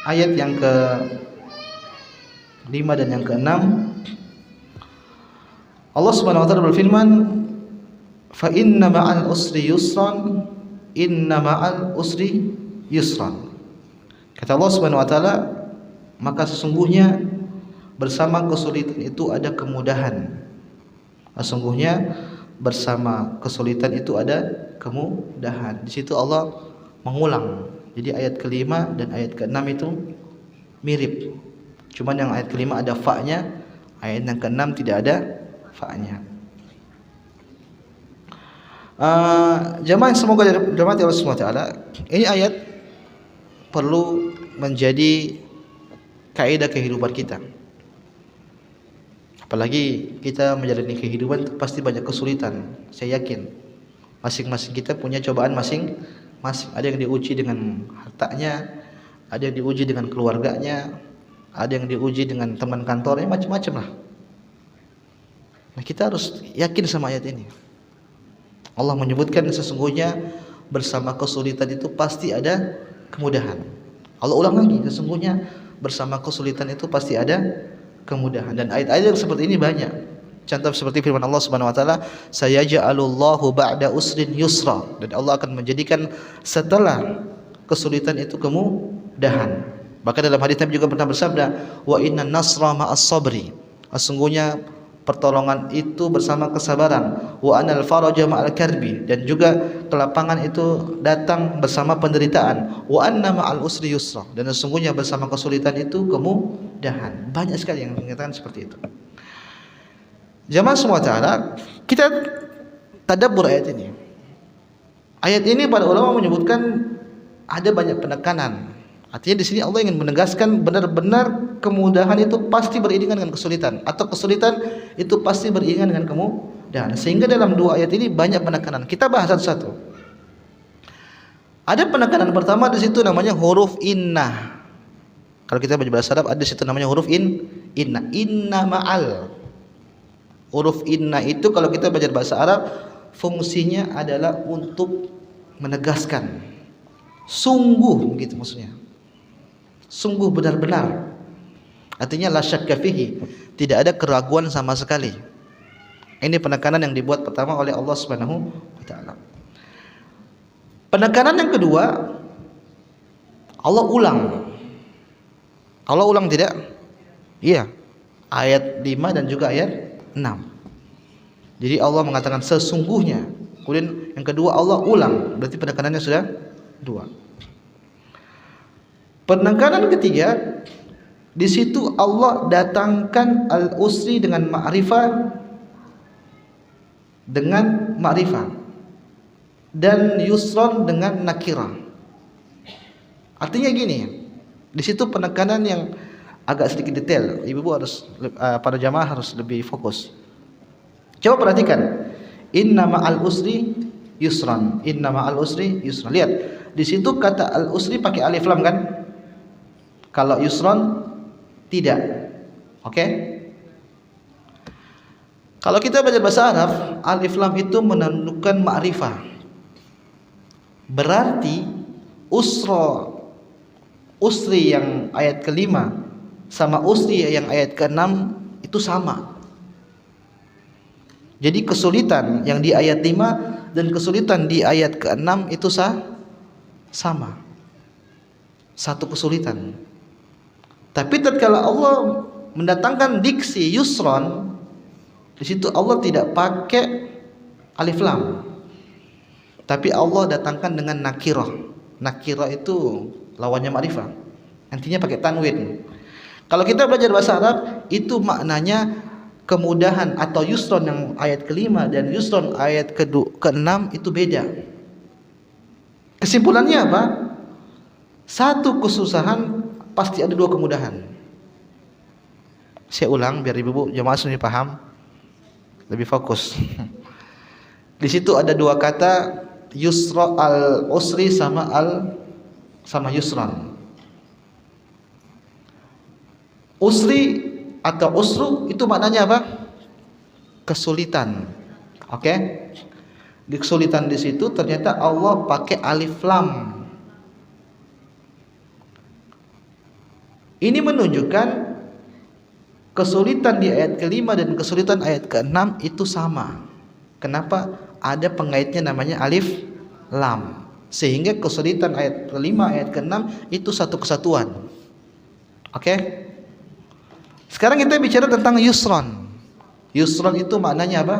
ayat yang ke-5 dan yang ke-6, Allah Subhanahu wa taala berfirman, "Fa inna ma'al usri yusran, inna ma'al usri yusran." Kata Allah Subhanahu wa taala, maka sesungguhnya bersama kesulitan itu ada kemudahan. Sesungguhnya bersama kesulitan itu ada kemudahan. Di situ Allah mengulang. Jadi ayat ke-5 dan ayat ke-6 itu mirip. Cuman yang ayat ke-5 ada fa-nya, ayat yang ke-6 tidak ada fa-nya. Jamaah yang semoga dirahmati Allah Subhanahu wa taala, ini ayat perlu menjadi kaidah kehidupan kita. Apalagi kita menjalani kehidupan pasti banyak kesulitan. Saya yakin masing-masing kita punya cobaan masing-masing. Ada yang diuji dengan hartanya, ada yang diuji dengan keluarganya, ada yang diuji dengan teman kantornya, macam-macam lah. Nah, kita harus yakin sama ayat ini. Allah menyebutkan sesungguhnya bersama kesulitan itu pasti ada kemudahan. Allah ulang lagi, sesungguhnya bersama kesulitan itu pasti ada kemudahan. Dan ayat-ayat yang seperti ini banyak. Contoh seperti firman Allah Subhanahu wa taala, "Sayaj'alullahu ba'da usrin yusra." Dan Allah akan menjadikan setelah kesulitan itu kemudahan. Bahkan dalam hadis Nabi juga pernah bersabda, "Wa inna nasra ma'as sabri." Sesungguhnya pertolongan itu bersama kesabaran. Wa anal faraja ma'al karbi, dan juga kelapangan itu datang bersama penderitaan. Wa anna ma'al usri yusra, dan sesungguhnya bersama kesulitan itu kemudahan. Banyak sekali yang mengatakan seperti itu. Jamaah semua taala, kita tadabbur ayat ini. Ayat ini para ulama menyebutkan ada banyak penekanan. Artinya di sini Allah ingin menegaskan benar-benar kemudahan itu pasti beriringan dengan kesulitan, atau kesulitan itu pasti beriringan dengan kemudahan. Sehingga dalam dua ayat ini banyak penekanan. Kita bahas satu-satu. Ada penekanan pertama di situ namanya huruf inna. Kalau kita baca bahasa Arab ada di situ namanya huruf inna. Inna ma'al. Huruf inna itu kalau kita baca bahasa Arab fungsinya adalah untuk menegaskan. Sungguh gitu maksudnya. Sungguh benar-benar. Artinya la syakka fihi, tidak ada keraguan sama sekali. Ini penekanan yang dibuat pertama oleh Allah Subhanahu wa taala. Penekanan yang kedua, Allah ulang. Allah ulang tidak? Iya. Ayat 5 dan juga ayat 6. Jadi Allah mengatakan sesungguhnya. Kemudian yang kedua Allah ulang. Berarti penekanannya sudah 2. Penekanan ketiga, di situ Allah datangkan al-usri dengan ma'rifah, dan yusron dengan nakirah. Artinya gini, di situ penekanan yang agak sedikit detail. Ibu-ibu harus, para jamaah harus lebih fokus. Coba perhatikan, inna ma'al usri yusran, inna ma'al usri yusran. Lihat, di situ kata al-usri pakai alif lam kan? Kalau yusron tidak. Oke? Kalau kita baca bahasa Arab, alif lam itu menunjukkan ma'rifah. Berarti usri yang ayat ke-5 sama usri yang ayat ke-6 itu sama. Jadi kesulitan yang di ayat 5 dan kesulitan di ayat ke-6 itu sama. Satu kesulitan. Tapi tatkala Allah mendatangkan diksi yusron, di situ Allah tidak pakai alif lam. Tapi Allah datangkan dengan nakirah. Nakirah itu lawannya ma'rifah. Artinya pakai tanwin. Kalau kita belajar bahasa Arab, itu maknanya kemudahan atau yusron yang ayat ke-5 dan yusron ayat ke-6 itu beda. Kesimpulannya apa? Satu kesusahan pasti ada 2 kemudahan. Saya ulang biar ibu-ibu jemaah lebih paham, lebih fokus. Di situ ada dua kata, yusra al-usri sama yusran. Usri atau usru itu maknanya apa? Kesulitan. Oke? Di kesulitan di situ ternyata Allah pakai alif lam. Ini menunjukkan kesulitan di ayat ke-5 dan kesulitan ayat ke-6 itu sama. Kenapa? Ada pengaitnya namanya alif lam. Sehingga kesulitan ayat ke-5, ayat ke-6 itu satu kesatuan. Oke? Sekarang kita bicara tentang yusron. Yusron itu maknanya apa?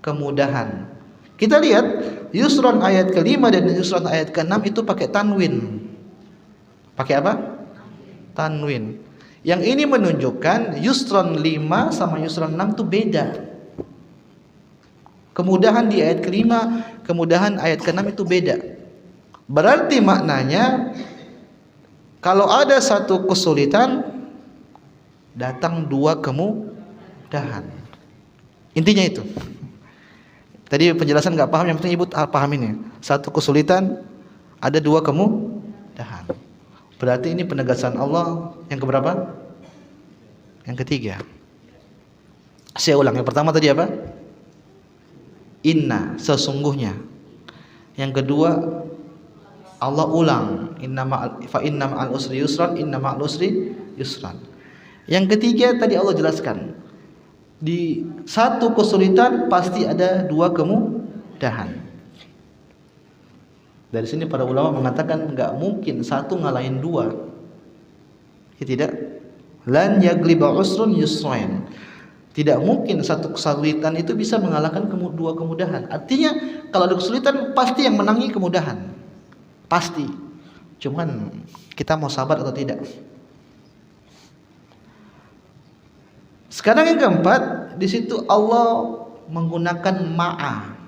Kemudahan. Kita lihat yusron ayat ke-5 dan yusron ayat ke-6 itu pakai tanwin. Pakai apa? Tanwin. Yang ini menunjukkan yusron 5 sama yusron 6 itu beda. Kemudahan di ayat ke-5, kemudahan ayat ke-6 itu beda. Berarti maknanya kalau ada satu kesulitan datang dua kemudahan. Intinya itu. Tadi penjelasan nggak paham, yang penting ibu paham ini. Satu kesulitan ada dua kemudahan. Berarti ini penegasan Allah yang keberapa? Yang ketiga. Saya ulang, yang pertama tadi apa? Inna, sesungguhnya. Yang kedua Allah ulang, fa inna ma'al usri yusran, inna ma'al usri yusran. Yang ketiga tadi Allah jelaskan, di satu kesulitan pasti ada dua kemudahan. Dari sini para ulama mengatakan enggak mungkin satu ngalahin dua. Ya tidak. Lan yagliba usrun yusrain. Tidak mungkin satu kesulitan itu bisa mengalahkan dua kemudahan. Artinya kalau ada kesulitan pasti yang menangi kemudahan. Pasti. Cuman kita mau sabar atau tidak. Sekarang yang keempat, di situ Allah menggunakan ma'a.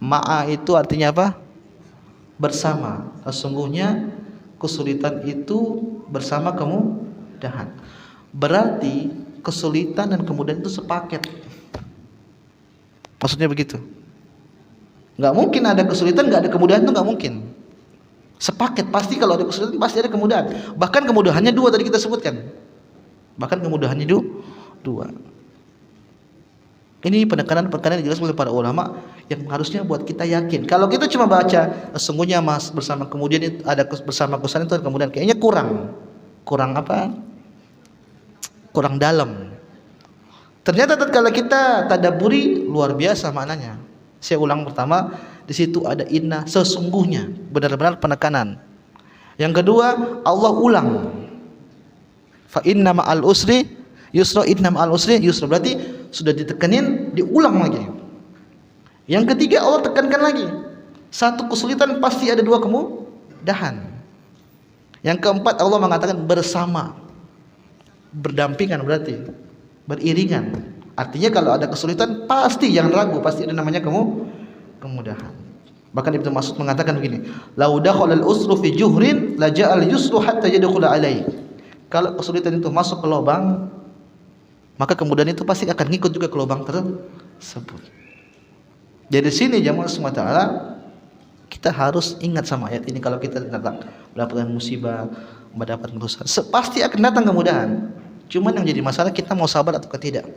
Ma'a itu artinya apa? Bersama. Sesungguhnya kesulitan itu bersama kemudahan. Berarti kesulitan dan kemudahan itu sepaket. Maksudnya begitu. Nggak mungkin ada kesulitan nggak ada kemudahan, itu nggak mungkin. Sepaket, pasti kalau ada kesulitan pasti ada kemudahan. Bahkan kemudahannya dua tadi kita sebutkan. Bahkan kemudahannya dua. Ini penekanan-penekanan yang dijelaskan oleh para ulama yang harusnya buat kita yakin. Kalau kita cuma baca sesungguhnya bersama kemudian itu ada bersama kesulitan itu kemudian kayaknya kurang apa? Kurang dalam. Ternyata kalau kita tadabburi luar biasa maknanya. Saya ulang pertama, di situ ada inna, sesungguhnya, benar-benar penekanan. Yang kedua, Allah ulang. Fa inna ma'al usri yusra, inna ma'al usri yusra. Berarti sudah ditekenin, diulang lagi. Yang ketiga Allah tekankan lagi. Satu kesulitan pasti ada dua kemudahan. Yang keempat Allah mengatakan bersama. Berdampingan berarti. Beriringan. Artinya kalau ada kesulitan pasti jangan ragu, pasti ada namanya kemudahan. Bahkan Ibnu Mas'ud mengatakan begini, "Lau dakhalal usru fi juhrin la ja'al yusru hatta yadkhula alaihi." Kalau kesulitan itu masuk ke lubang, maka kemudian itu pasti akan ngikut juga ke lubang tersebut. Dari sini jamaah semua taala kita harus ingat sama ayat ini. Kalau kita datang mendapatkan musibah, mendapatkan kesusahan, pasti akan datang kemudahan. Cuman yang jadi masalah kita mau sabar atau tidak.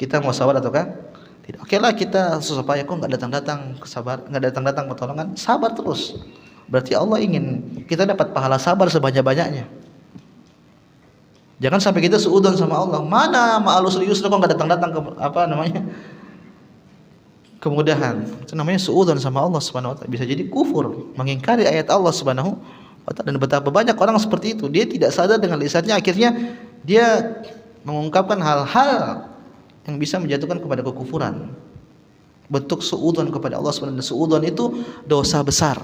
Kita mau sabar atau tidak. Oke lah kita susah payah kok nggak datang-datang sabar, nggak datang-datang pertolongan, sabar terus. Berarti Allah ingin kita dapat pahala sabar sebanyak-banyaknya. Jangan sampai kita suudzon sama Allah. Mana ma'al usri yusra kok enggak datang-datang ke kemudahan. Itu namanya suudzon sama Allah Subhanahu wa taala. Bisa jadi kufur, mengingkari ayat Allah Subhanahu wa taala. Dan betapa banyak orang seperti itu. Dia tidak sadar dengan lisannya, akhirnya dia mengungkapkan hal-hal yang bisa menjatuhkan kepada kekufuran. Bentuk suudzon kepada Allah Subhanahu wa taala. Suudzon itu dosa besar.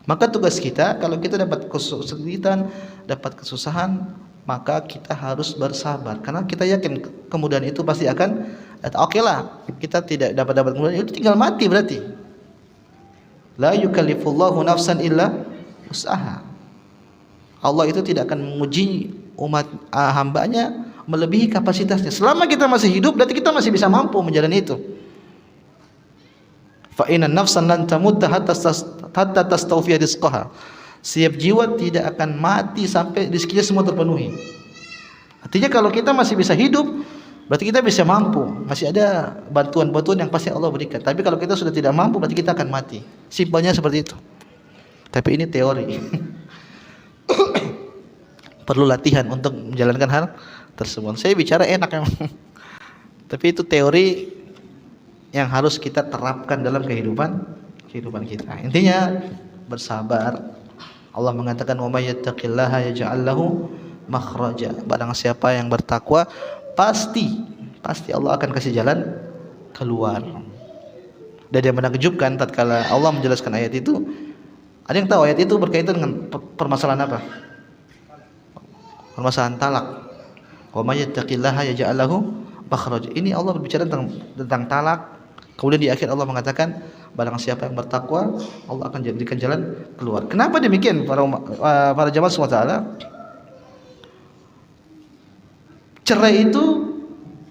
Maka tugas kita kalau kita dapat kesulitan, dapat kesusahan, maka kita harus bersabar karena kita yakin kemudahan itu pasti akan datang. Oke lah, kita tidak dapat kemudahan itu tinggal mati berarti. La yukallifullahu nafsan illa usaha. Allah itu tidak akan menguji umat hambanya melebihi kapasitasnya. Selama kita masih hidup, berarti kita masih bisa mampu menjalani itu. Fa inna nafsan lan tamutta hatta tastawfiya rizqaha. Setiap jiwa tidak akan mati sampai rezekinya semua terpenuhi. Artinya kalau kita masih bisa hidup, berarti kita bisa mampu. Masih ada bantuan-bantuan yang pasti Allah berikan. Tapi kalau kita sudah tidak mampu, berarti kita akan mati. Simpelnya seperti itu. Tapi ini teori. Perlu latihan untuk menjalankan hal tersebut. Saya bicara enak emang. Tapi itu teori yang harus kita terapkan dalam kehidupan kita. Intinya bersabar. Allah mengatakan wa may yattaqillaha yaj'al lahu makhraja. Barang siapa yang bertakwa, pasti Allah akan kasih jalan keluar. Dan yang menakjubkan tatkala Allah menjelaskan ayat itu, ada yang tahu ayat itu berkaitan dengan permasalahan apa? Permasalahan talak. Wa may yattaqillaha yaj'al lahu makhraja. Ini Allah berbicara tentang talak. Kemudian di akhir Allah mengatakan barang siapa yang bertakwa, Allah akan jadikan jalan keluar. Kenapa demikian para jamaah SWT? Cerai itu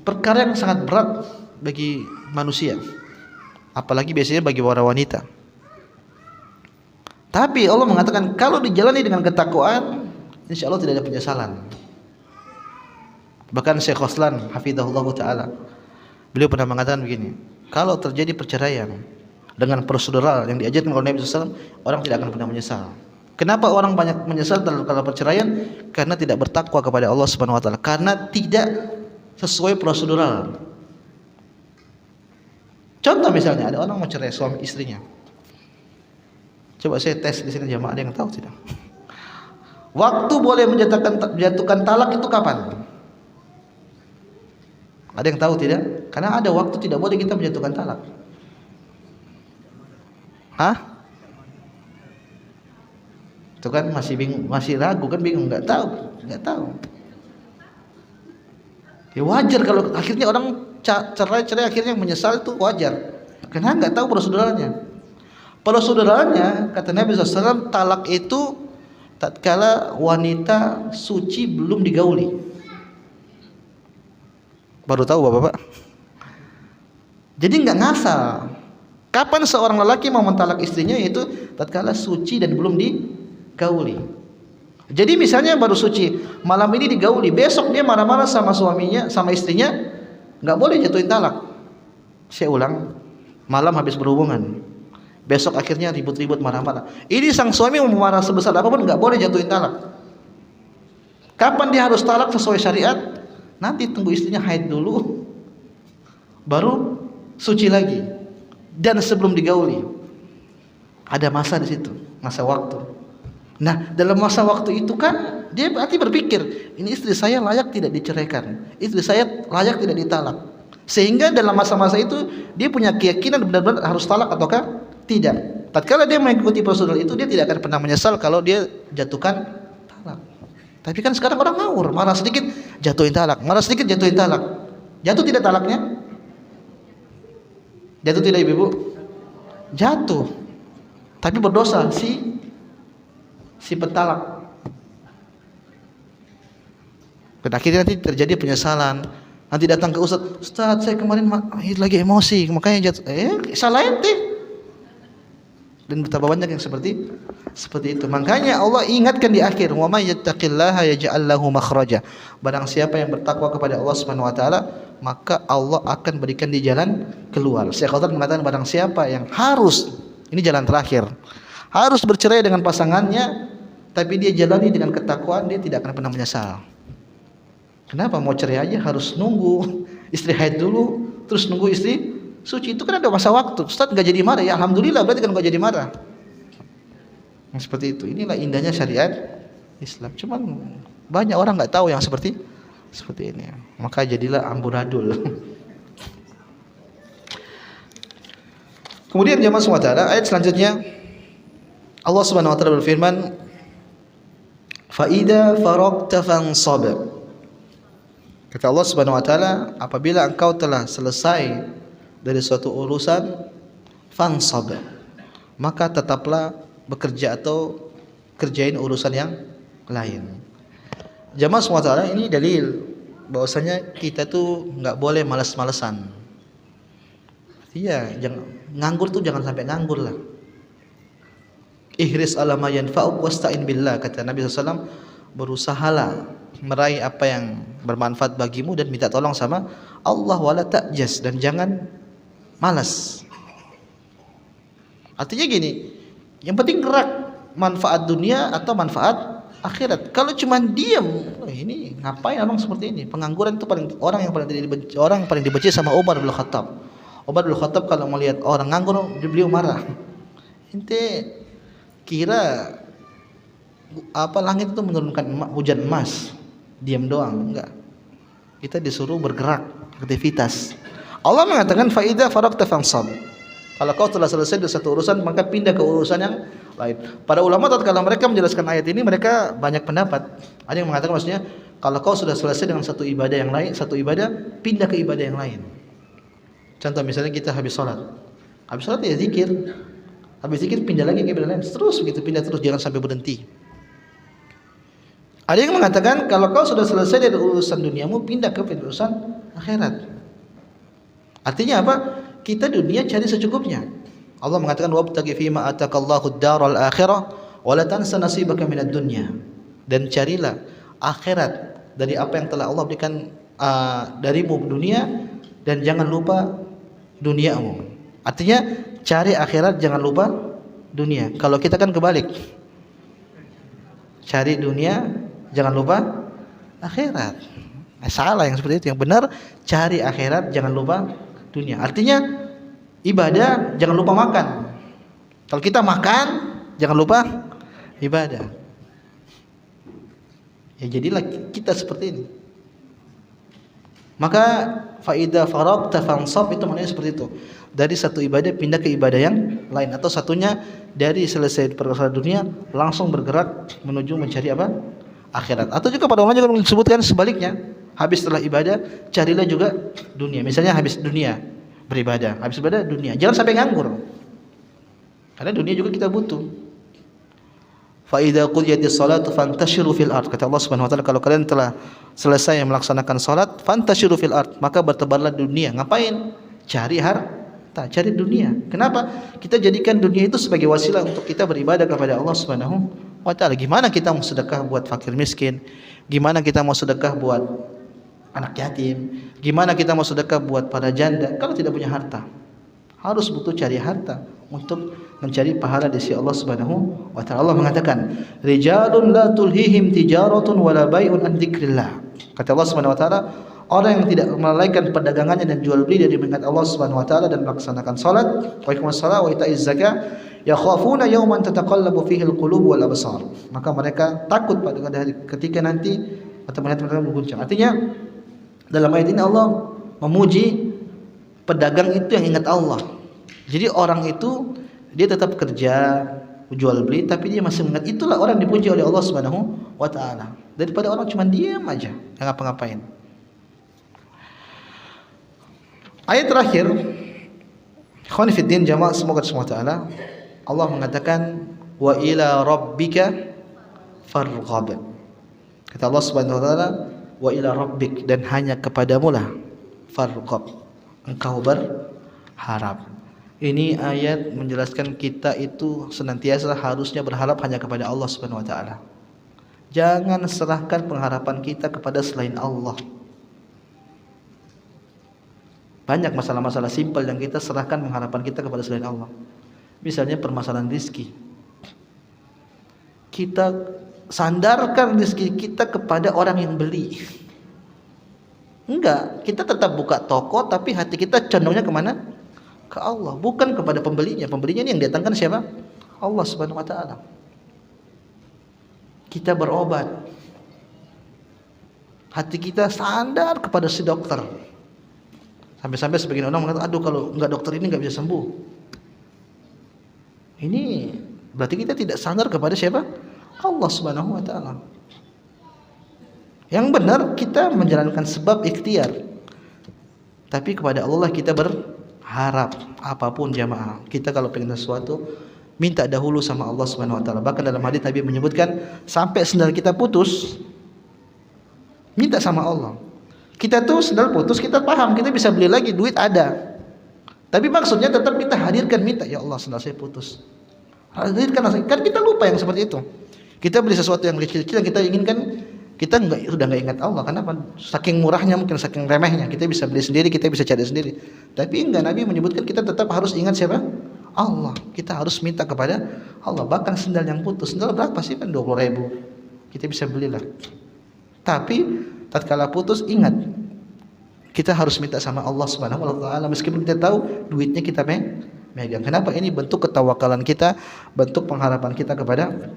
perkara yang sangat berat bagi manusia, apalagi biasanya bagi para wanita. Tapi Allah mengatakan kalau dijalani dengan ketakwaan, insya Allah tidak ada penyesalan. Bahkan Syekh Khoslan hafizahullah ta'ala, beliau pernah mengatakan begini, kalau terjadi perceraian dengan prosedural yang diajarkan oleh Nabi SAW, orang tidak akan pernah menyesal. Kenapa orang banyak menyesal kalau perceraian? Karena tidak bertakwa kepada Allah Subhanahu wa taala, karena tidak sesuai prosedural. Contoh misalnya ada orang mau cerai suami istrinya. Coba saya tes di sini jamaah, ada yang tahu tidak? Waktu boleh menjatuhkan talak itu kapan? Ada yang tahu tidak? Karena ada waktu tidak boleh kita menjatuhkan talak. Hah? Itu kan masih bingung, masih ragu kan, bingung, nggak tahu. Ya wajar kalau akhirnya orang cerai akhirnya menyesal, itu wajar. Karena nggak tahu proseduralnya. Proseduralnya kata Nabi SAW, talak itu tatkala wanita suci belum digauli. Baru tahu bapak-bapak. Jadi nggak ngasal. Kapan seorang lelaki mau mentalak istrinya, yaitu tatkala suci dan belum digauli. Jadi misalnya baru suci, malam ini digauli, besok dia marah-marah sama suaminya, sama istrinya, nggak boleh jatuhin talak. Saya ulang, malam habis berhubungan, besok akhirnya ribut-ribut, marah-marah. Ini sang suami mau marah sebesar apapun, nggak boleh jatuhin talak. Kapan dia harus talak sesuai syariat? Nanti tunggu istrinya haid dulu, baru suci lagi, dan sebelum digauli. Ada masa di situ, masa waktu. Nah, dalam masa waktu itu kan dia berarti berpikir, ini istri saya layak tidak diceraikan, istri saya layak tidak ditalak. Sehingga dalam masa-masa itu dia punya keyakinan benar-benar harus talak ataukah tidak. Tatkala dia mengikuti prosedur itu, dia tidak akan pernah menyesal kalau dia jatuhkan talak. Tapi kan sekarang orang ngawur, marah sedikit jatuhin talak, marah sedikit jatuhin talak. Jatuh tidak talaknya? Jatuh tidak ibu-ibu? Jatuh. Tapi berdosa si petalak. Dan akhirnya nanti terjadi penyesalan. Nanti datang ke Ustaz, saya kemarin lagi emosi, makanya jatuh. Salah ente. Dan betapa banyak yang seperti itu. Makanya Allah ingatkan di akhir, wa may yattaqillaha yaj'al lahu makhraja. Barang siapa yang bertakwa kepada Allah Subhanahu wa taala, maka Allah akan berikan di jalan keluar. Syekh Khotad mengatakan barang siapa yang harus, ini jalan terakhir, harus bercerai dengan pasangannya, tapi dia jalani dengan ketakwaan, dia tidak akan pernah menyesal. Kenapa mau cerai aja harus nunggu istri haid dulu, terus nunggu istri suci? Itu kan ada masa waktu. Ustaz nggak jadi marah, ya alhamdulillah, berarti kan nggak jadi marah. Yang seperti itu. Inilah indahnya syariat Islam. Cuman banyak orang nggak tahu yang seperti ini. Maka jadilah amburadul. Kemudian jemaah semua taala, ayat selanjutnya Allah Subhanahu wa taala berfirman, fa idza faragta fansab. Kata Allah Subhanahu wa taala, apabila engkau telah selesai dari suatu urusan, fansab, maka tetaplah bekerja atau kerjain urusan yang lain. Jamaah SWT, ini dalil bahwasanya kita tuh nggak boleh malas-malesan. Iya, jangan nganggur tuh, jangan sampai nganggur lah. Ihris ala ma yanfa'uk wasta'in billah, kata Nabi SAW, berusahalah meraih apa yang bermanfaat bagimu dan minta tolong sama Allah, wala ta'jas, dan jangan malas. Artinya gini, yang penting gerak, manfaat dunia atau manfaat akhirat. Kalau cuma diam, ini ngapain orang seperti ini? Pengangguran itu orang yang paling dibenci sama Umar bin Khattab. Umar bin Khattab kalau melihat orang nganggur, beliau marah. Ente kira apa langit itu menurunkan hujan emas, diam doang? Enggak. Kita disuruh bergerak, aktivitas. Allah mengatakan fa idza faragta fansab. Kalau kau telah selesai dari satu urusan, maka pindah ke urusan yang lain. Para ulama tatkala mereka menjelaskan ayat ini, mereka banyak pendapat. Ada yang mengatakan maksudnya, kalau kau sudah selesai dengan satu ibadah yang lain, satu ibadah, pindah ke ibadah yang lain. Contoh misalnya kita habis sholat ya zikir, habis zikir pindah lagi ke ibadah lain, terus begitu, pindah terus, jangan sampai berhenti. Ada yang mengatakan kalau kau sudah selesai dari urusan duniamu, pindah ke urusan akhirat. Artinya apa? Kita dunia cari secukupnya. Allah mengatakan wabtaghi fima atakallahu ad-daral akhirah wa la tansa nasibaka minad dunya. Dan carilah akhirat dari apa yang telah Allah berikan darimu dunia, dan jangan lupa duniamu. Artinya cari akhirat, jangan lupa dunia. Kalau kita kan kebalik. Cari dunia, jangan lupa akhirat. Salah yang seperti itu. Yang benar cari akhirat, jangan lupa dunia. Artinya ibadah jangan lupa makan. Kalau kita makan, jangan lupa ibadah. Ya jadilah kita seperti ini. Maka faida faragta fansab, itu maknanya seperti itu. Dari satu ibadah pindah ke ibadah yang lain, atau satunya dari selesai perkara dunia langsung bergerak menuju mencari apa? Akhirat. Atau juga pada ulama juga disebutkan sebaliknya. Habis setelah ibadah carilah juga dunia. Misalnya habis dunia beribadah, habis ibadah dunia. Jangan sampai nganggur. Karena dunia juga kita butuh. Fa idza qudiyatis salatu fantashiru fil ard. Kata Allah Subhanahu wa taala, kalau kalian telah selesai melaksanakan salat, fantashiru fil ard, maka bertebarlah dunia. Ngapain? Cari harta, cari dunia. Kenapa? Kita jadikan dunia itu sebagai wasilah untuk kita beribadah kepada Allah Subhanahu wa taala. Gimana kita mau sedekah buat fakir miskin? Gimana kita mau sedekah buat anak yatim? Gimana kita mau sedekah buat para janda kalau tidak punya harta? Harus butuh cari harta untuk mencari pahala di sisi Allah Subhanahu wa taala. Allah mengatakan, "Rijalun la tulhihim tijaratun wala bai'un an dzikrillah." Kata Allah Subhanahu wa taala, orang yang tidak melalaikan perdagangannya dan jual beli dari mengingat Allah Subhanahu wa taala dan melaksanakan salat, wa iqamus shalah wa ita'iz zakah, yakhafuna yawman tataqallabu fihi al-qulub wal absar. Maka mereka takut pada hari ketika nanti atau mereka berguncang. Artinya dalam ayat ini Allah memuji pedagang itu yang ingat Allah. Jadi orang itu dia tetap kerja, jual beli, tapi dia masih mengingat. Itulah orang dipuji oleh Allah Subhanahu wa taala. Daripada orang cuma diam aja, enggak ngapa-ngapain. Ayat terakhir, ikhwan fillah jamaah semoga semua taala, Allah mengatakan wa ila rabbika farghab. Kata Allah Subhanahu wa taala, wa ila rabbik, dan hanya kepadamu lah farghab, engkau berharap. Ini ayat menjelaskan kita itu senantiasa harusnya berharap hanya kepada Allah Subhanahu wa taala. Jangan serahkan pengharapan kita kepada selain Allah. Banyak masalah-masalah simpel yang kita serahkan pengharapan kita kepada selain Allah. Misalnya permasalahan rezeki. Kita sandarkan rezeki kita kepada orang yang beli. Enggak, kita tetap buka toko tapi hati kita condongnya kemana? Ke Allah, bukan kepada pembelinya. Pembelinya ini yang datangkan siapa? Allah Subhanahu wa taala. Kita berobat, hati kita sandar kepada si dokter. Sampai-sampai sebagian orang mengatakan, aduh kalau enggak dokter ini enggak bisa sembuh. Ini berarti kita tidak sandar kepada siapa? Allah Subhanahu wa taala. Yang benar kita menjalankan sebab ikhtiar, tapi kepada Allah kita berharap. Apapun jamaah, kita kalau pengen sesuatu minta dahulu sama Allah Subhanahu wa taala. Bahkan dalam hadis Nabi menyebutkan sampai sendal kita putus, minta sama Allah. Kita tuh sendal putus, kita paham, kita bisa beli lagi, duit ada. Tapi maksudnya tetap kita hadirkan, minta, ya Allah sendal saya putus. Hadirkan, kan kita lupa yang seperti itu. Kita beli sesuatu yang kecil-kecil yang kita inginkan, kita sudah nggak ingat Allah. Kenapa? Saking murahnya, mungkin saking remehnya. Kita bisa beli sendiri, kita bisa cari sendiri. Tapi enggak, Nabi menyebutkan kita tetap harus ingat siapa? Allah. Kita harus minta kepada Allah. Bahkan sendal yang putus, sendal berapa sih? Kan 20.000. Kita bisa belilah. Tapi tatkala putus, ingat, kita harus minta sama Allah Subhanahu wa taala meskipun kita tahu duitnya kita megang. Kenapa? Ini bentuk ketawakalan kita, bentuk pengharapan kita kepada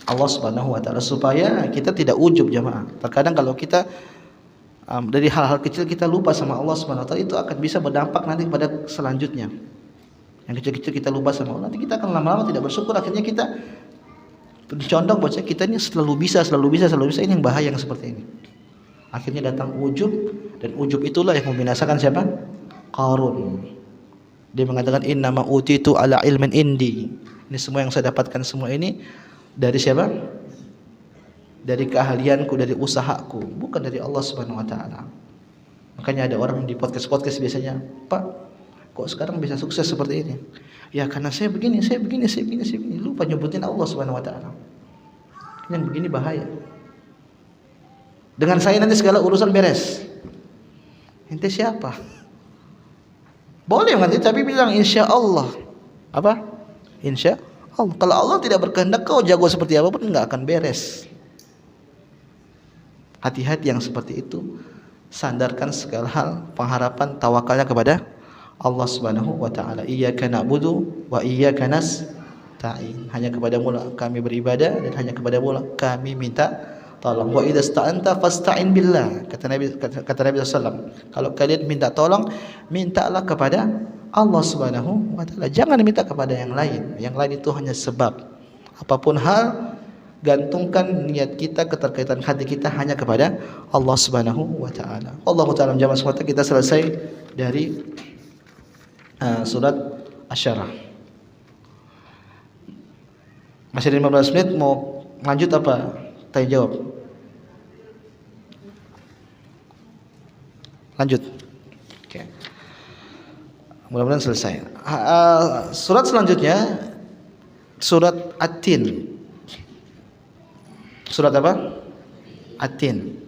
Allah Subhanahu wa taala supaya kita tidak ujub, jamaah. Terkadang kalau kita dari hal-hal kecil kita lupa sama Allah Subhanahu wa taala, itu akan bisa berdampak nanti pada selanjutnya. Yang kecil-kecil kita lupa sama Allah, nanti kita akan lama-lama tidak bersyukur, akhirnya kita condong baca kita ini selalu bisa, ini yang bahaya yang seperti ini. Akhirnya datang ujub, dan ujub itulah yang membinasakan siapa? Qarun. Dia mengatakan innama utitu ala ilmin indi. Ini semua yang saya dapatkan semua ini dari siapa? Dari keahlianku, dari usahaku, bukan dari Allah Subhanahu wa taala. Makanya ada orang di podcast biasanya, "Pak, kok sekarang bisa sukses seperti ini?" Ya karena saya begini. Lupa nyebutin Allah Subhanahu wa taala. Yang begini bahaya. Dengan saya nanti segala urusan beres. Ente siapa? Boleh nanti, tapi bilang insya Allah. Apa? Insya Allah. Kalau Allah tidak berkehendak, kau jago seperti apapun nggak akan beres. Hati-hati yang seperti itu. Sandarkan segala hal, pengharapan, tawakalnya kepada Allah Subhanahu wa taala. Iyyaka na'budu wa iyyaka nasta'in. Hanya kepadamu kami beribadah dan hanya kepadamu kami minta tolong. Wa idza sta'anta fasta'in billah. Kata Nabi SAW, kalau kalian minta tolong, mintalah kepada Allah Subhanahu wa taala. Jangan minta kepada yang lain. Yang lain itu hanya sebab. Apapun hal, gantungkan niat kita, keterkaitan hati kita hanya kepada Allah Subhanahu wa taala. Allahu taala jamaah semata, kita selesai dari surat Asy-Syarah. Masih 15 menit, mau lanjut apa? Tanya jawab. Lanjut. Oke. Mudah-mudahan selesai. Surat selanjutnya surat At-Tin. Surat apa? At-Tin.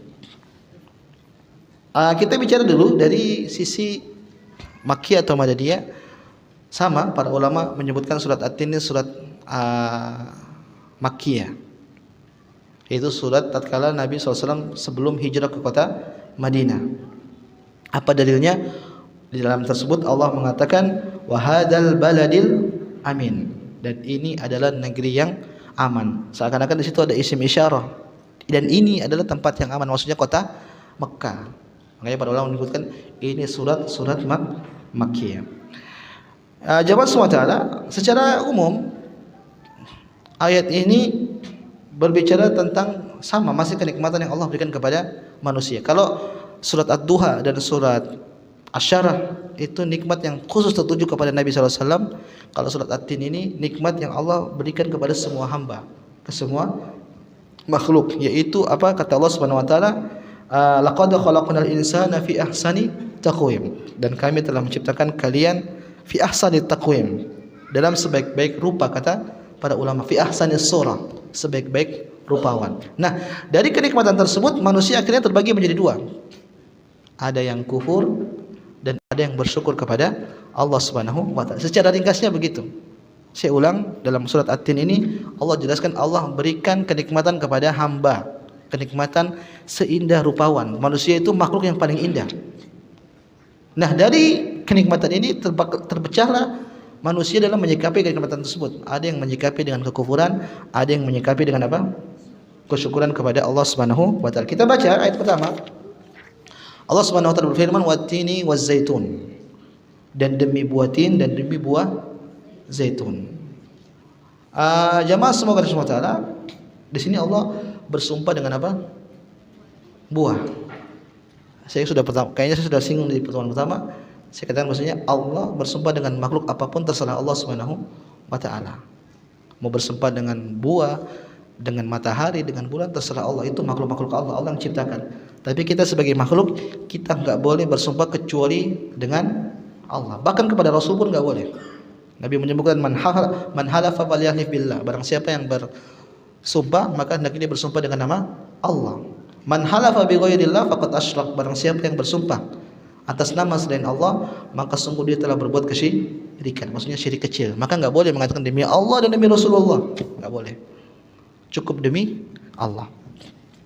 Kita bicara dulu dari sisi Makki atau Madaniyah. Sama, para ulama menyebutkan surat At-Tin ini surat Makkiyah. Itu surat tatkala Nabi SAW sebelum hijrah ke kota Madinah. Apa dalilnya? Di dalam tersebut Allah mengatakan wahadal baladil amin, dan ini adalah negeri yang aman. Seakan-akan di situ ada isim isyarah, dan ini adalah tempat yang aman, maksudnya kota Mekah. Makanya para ulama menyebutkan ini surat Makkiyah. Jawab SWT secara umum ayat ini berbicara tentang sama, masih kenikmatan yang Allah berikan kepada manusia. Kalau surat Ad-Duha dan surat Asy-Syarah itu nikmat yang khusus tertuju kepada Nabi SAW. Kalau surat At-Tin ini nikmat yang Allah berikan kepada semua hamba, ke semua makhluk, yaitu apa kata Allah Subhanahu wa taala, laqad khalaqnal insana fi ahsani taqwim, dan kami telah menciptakan kalian fi ahsani taqwim, dalam sebaik-baik rupa, kata para ulama, fi ahsani surah, sebaik-baik rupawan. Nah, dari kenikmatan tersebut manusia akhirnya terbagi menjadi dua. Ada yang kufur dan ada yang bersyukur kepada Allah Subhanahu wa taala. Secara ringkasnya begitu. Saya ulang, dalam surat At-Tin ini Allah jelaskan Allah berikan kenikmatan kepada hamba, kenikmatan seindah rupawan. Manusia itu makhluk yang paling indah. Nah, dari kenikmatan ini terpecahlah manusia dalam menyikapi kenikmatan tersebut. Ada yang menyikapi dengan kekufuran, ada yang menyikapi dengan apa? Kesyukuran kepada Allah Subhanahu wa taala. Kita baca ayat pertama. Allah Subhanahu wa taala berfirman, "Wat-tini waz-zaitun." Dan demi buah tin dan demi buah zaitun. Jamaah semoga Allah Subhanahu wa taala, di sini Allah bersumpah dengan apa? Buah. Saya sudah singgung di pertemuan pertama. Saya katakan maksudnya Allah bersumpah dengan makhluk apapun terserah Allah Subhanahu wa taala. mau bersumpah dengan buah, dengan matahari, dengan bulan, terserah Allah. Itu makhluk-makhluk Allah, Allah yang ciptakan. Tapi kita sebagai makhluk, kita nggak boleh bersumpah kecuali dengan Allah. Bahkan kepada Rasul pun nggak boleh. Nabi menyebutkan man halafa falyahlif billah. Barang siapa yang bersumpah, maka hendaknya dia bersumpah dengan nama Allah. Man halafa bi ghairillah faqad asyrak. Barang siapa yang bersumpah atas nama selain Allah, maka sungguh dia telah berbuat kesyirikan. Maksudnya syirik kecil. Maka nggak boleh mengatakan demi Allah dan demi Rasulullah. Nggak boleh. Cukup demi Allah.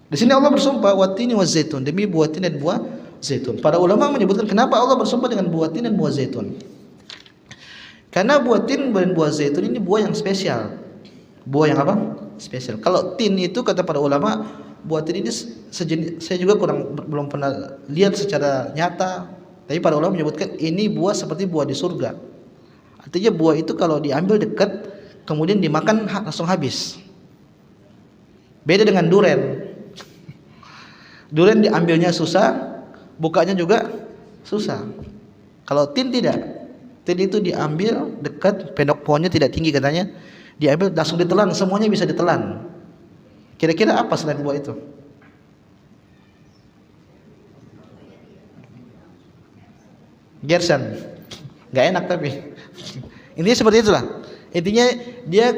Di sini Allah bersumpah watini wa zaitun, demi buah tin dan buah zaitun. Para ulama menyebutkan kenapa Allah bersumpah dengan buah tin dan buah zaitun. Karena buah tin dan buah zaitun ini buah yang spesial. Buah yang apa? Spesial. Kalau tin itu kata para ulama, buah tin ini sejenis, saya juga belum pernah lihat secara nyata, tapi para ulama menyebutkan ini buah seperti buah di surga. Artinya buah itu kalau diambil dekat kemudian dimakan langsung habis. Beda dengan duren. Duren diambilnya susah, bukanya juga susah. Kalau tin tidak. Tin itu diambil dekat, pendok pohonnya tidak tinggi katanya, diambil langsung ditelan, semuanya bisa ditelan. Kira-kira apa selain buah itu? Gersan. Nggak enak tapi. Intinya seperti itulah. Intinya dia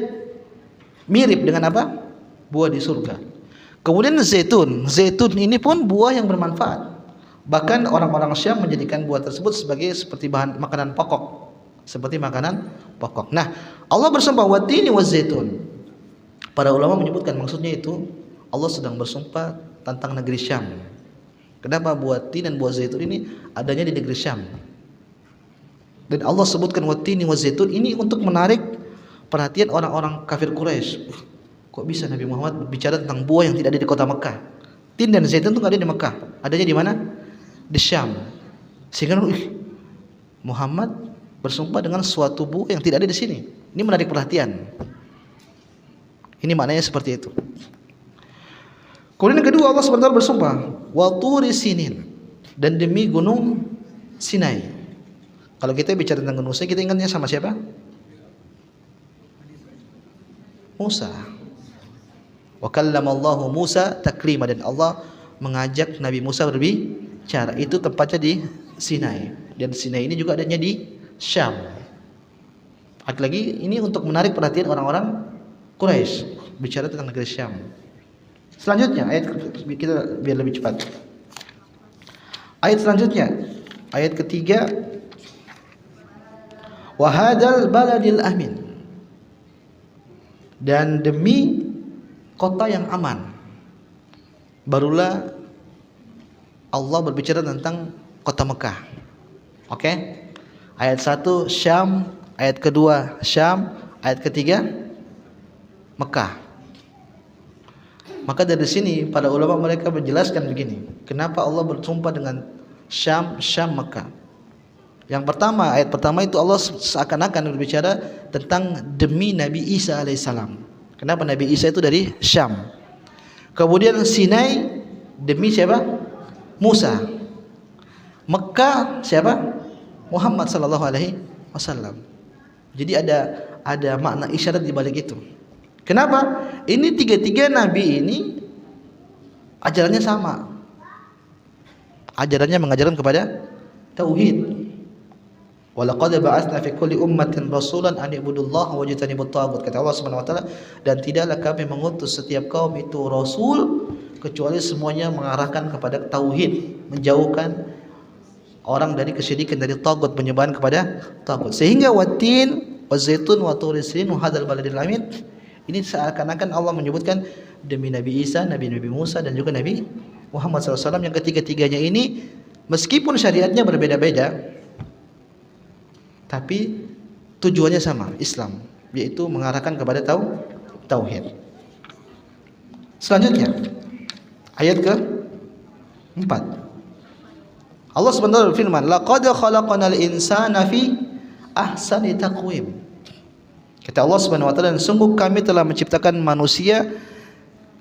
mirip dengan apa? Buah di surga. Kemudian zaitun. Zaitun ini pun buah yang bermanfaat. Bahkan orang-orang Syam menjadikan buah tersebut seperti bahan makanan pokok. Seperti makanan pokok. Nah, Allah bersumpah watini wa zaitun. Para ulama menyebutkan maksudnya itu Allah sedang bersumpah tentang negeri Syam. Kenapa buah tin dan buah zaitun ini adanya di negeri Syam? Dan Allah sebutkan watini wa zaitun ini untuk menarik perhatian orang-orang kafir Quraisy. Kok bisa Nabi Muhammad bicara tentang buah yang tidak ada di kota Mekah? Tin dan zaitun itu nggak ada di Mekah, adanya di mana? Di Syam. Sehingga Muhammad bersumpah dengan suatu buah yang tidak ada di sini. Ini menarik perhatian. Ini maknanya seperti itu. Kemudian yang kedua Allah sebentar bersumpah wa turi sinin, dan demi gunung Sinai. Kalau kita bicara tentang gunung Sinai, kita ingatnya sama siapa? Musa. Wa kallamallahu Musa taklima, dan Allah mengajak Nabi Musa berbicara. Itu tempatnya di Sinai, dan Sinai ini juga adanya di Syam. Lagi ini untuk menarik perhatian orang-orang Quraisy, bicara tentang negeri Syam. Selanjutnya ayat kita biar lebih cepat. Ayat selanjutnya, ayat ketiga, wa hadzal baladil amin, dan demi kota yang aman. Barulah Allah berbicara tentang kota Mekah. Oke? Ayat 1 Syam, ayat kedua Syam, ayat ketiga Mekah. Maka dari sini para ulama mereka menjelaskan begini, kenapa Allah bersumpah dengan Syam, Mekah. Yang pertama, ayat pertama itu Allah seakan-akan berbicara tentang demi Nabi Isa alaihissalam. Kenapa Nabi Isa itu dari Syam? Kemudian Sinai demi siapa? Musa. Mekah siapa? Muhammad sallallahu alaihi wasallam. Jadi ada makna isyarat di balik itu. Kenapa? Ini tiga-tiga nabi ini ajarannya sama. Ajarannya mengajarkan kepada tauhid. Walaqad ba'atsna fi kulli ummatin rasulan an ibudullaha wajtanibut taghut. Kata Allah Subhanahu wa taala, dan tidaklah kami mengutus setiap kaum itu rasul kecuali semuanya mengarahkan kepada tauhid, menjauhkan orang dari kesyirikan, dari taghut, penyembahan kepada taghut. Sehingga watin wazaitun wa turi sinin wa hadzal baladil amin, ini seakan-akan Allah menyebutkan demi Nabi Isa, Nabi Musa, dan juga Nabi Muhammad SAW, yang ketiga-tiganya ini meskipun syariatnya berbeda-beda, tapi tujuannya sama, Islam, yaitu mengarahkan kepada tauhid. Selanjutnya ayat ke-4, Allah sebentar berfirman, laqad khalaqnal insana fi ahsani taqwim. Kata Allah Subhanahu wa taala, dan sungguh kami telah menciptakan manusia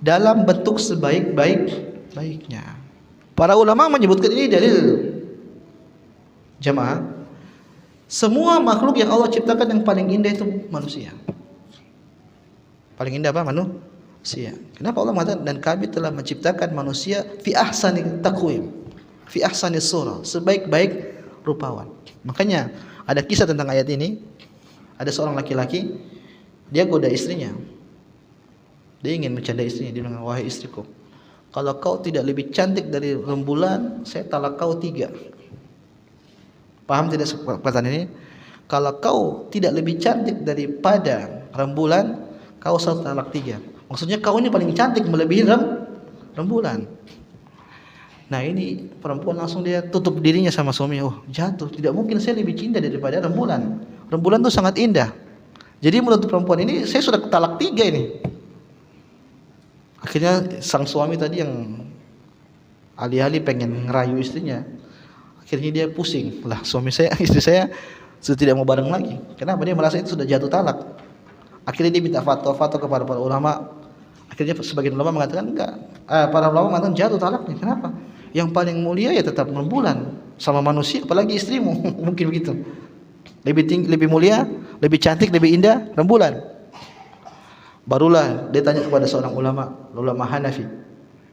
dalam bentuk sebaik-baiknya. Para ulama menyebutkan ini dalil jamaah. Semua makhluk yang Allah ciptakan yang paling indah itu manusia. Paling indah apa? Manusia. Kenapa Allah mengatakan dan kami telah menciptakan manusia fi ahsani taqwim, fi ahsani surah, sebaik-baik rupawan. Makanya ada kisah tentang ayat ini. Ada seorang laki-laki, dia goda istrinya. Dia ingin bercanda istrinya. Dia bilang, wahai istriku, kalau kau tidak lebih cantik dari rembulan, saya talak kau 3. Paham tidak perkataan ini? Kalau kau tidak lebih cantik daripada rembulan, kau satu talak 3. Maksudnya kau ini paling cantik melebihi rembulan. Nah ini perempuan langsung dia tutup dirinya sama suaminya. Oh jatuh, tidak mungkin saya lebih cinta daripada rembulan. Rembulan itu sangat indah. Jadi menurut perempuan ini saya sudah talak 3 ini. Akhirnya sang suami tadi yang alih-alih pengen ngerayu istrinya, akhirnya dia pusing. Lah suami saya, istri saya sudah tidak mau bareng lagi. Kenapa? Dia merasa itu sudah jatuh talak. Akhirnya dia minta fatwa kepada para ulama. Akhirnya sebagian ulama mengatakan enggak. Para ulama mengatakan jatuh talaknya. Kenapa? Yang paling mulia ya tetap rembulan sama manusia, apalagi istrimu. Mungkin begitu. Lebih tinggi, lebih mulia, lebih cantik, lebih indah rembulan. Barulah dia tanya kepada seorang ulama Hanafi.